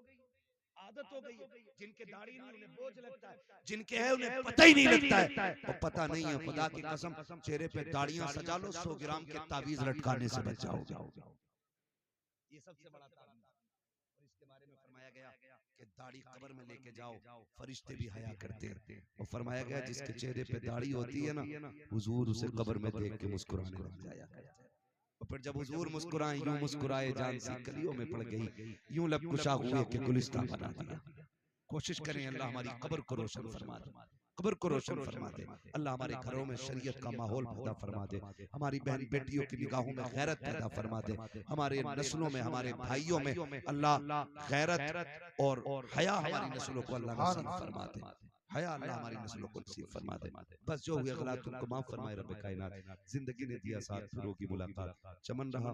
आदत हो गई। जिनके दाढ़ी नहीं उन्हें बोझ लगता है, जिनके है उन्हें पता ही नहीं लगता है। और पता नहीं है, खुदा की कसम चेहरे पे दाढ़ियां सजा लो 100 ग्राम के तावीज लटकाने से बच जाओगे। ये सबसे बड़ा तावीज। और इसके बारे में फरमाया गया कि दाढ़ी कब्र में लेके जाओ, फरिश्ते भी हया करते हैं। और फरमाया गया जिसके चेहरे पे दाढ़ी होती है ना, हुजूर उसे कब्र में देख के मुस्कुराने लग जाया करते हैं। और फिर जब हुजूर मुस्कुराए, यूं मुस्कुराए जान सी कलियों में पड़ गई, यूं लब कुशा हुए कि गुलिस्तान बना दिया। कोशिश करें अल्लाह हमारी कब्र को रोशन फरमा दे, कब्र को रोशन फरमा दे। अल्लाह हमारे घरों में शरीयत का माहौल पैदा फरमा दे, हमारी बहन बेटियों की निगाहों में गैरत पैदा फरमा दे, हमारे नस्लों में, हमारे भाइयों में अल्लाह गैरत और हया हमारी नस्लों को अल्लाह नसीब फरमा दे। हया अल्लाह हमारी नस्लों को नसीब फरमा दे। बस जो हुए गलत उनको माफ फरमाए रब कायनात। जिंदगी ने दिया साथ, फिर होगी मुलाकात, चमन रहा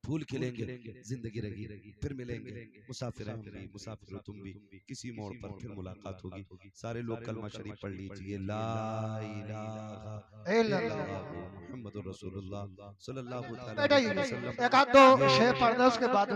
फूल खिलेंगे, जिंदगी रहेगी, फिर मिलेंगे। मुसाफिर हैं हम भी, मुसाफिर हो तुम भी, किसी मोड़ पर फिर मुलाकात होगी। सारे लोग कलमा शरीफ पढ़ लीजिए, ला इलाहा इल्लल्लाह मुहम्मदुर रसूलुल्लाह सल्लल्लाहु अलैहि बेटा वसल्लम। एक आध दो शेर पढ़ दो उसके बाद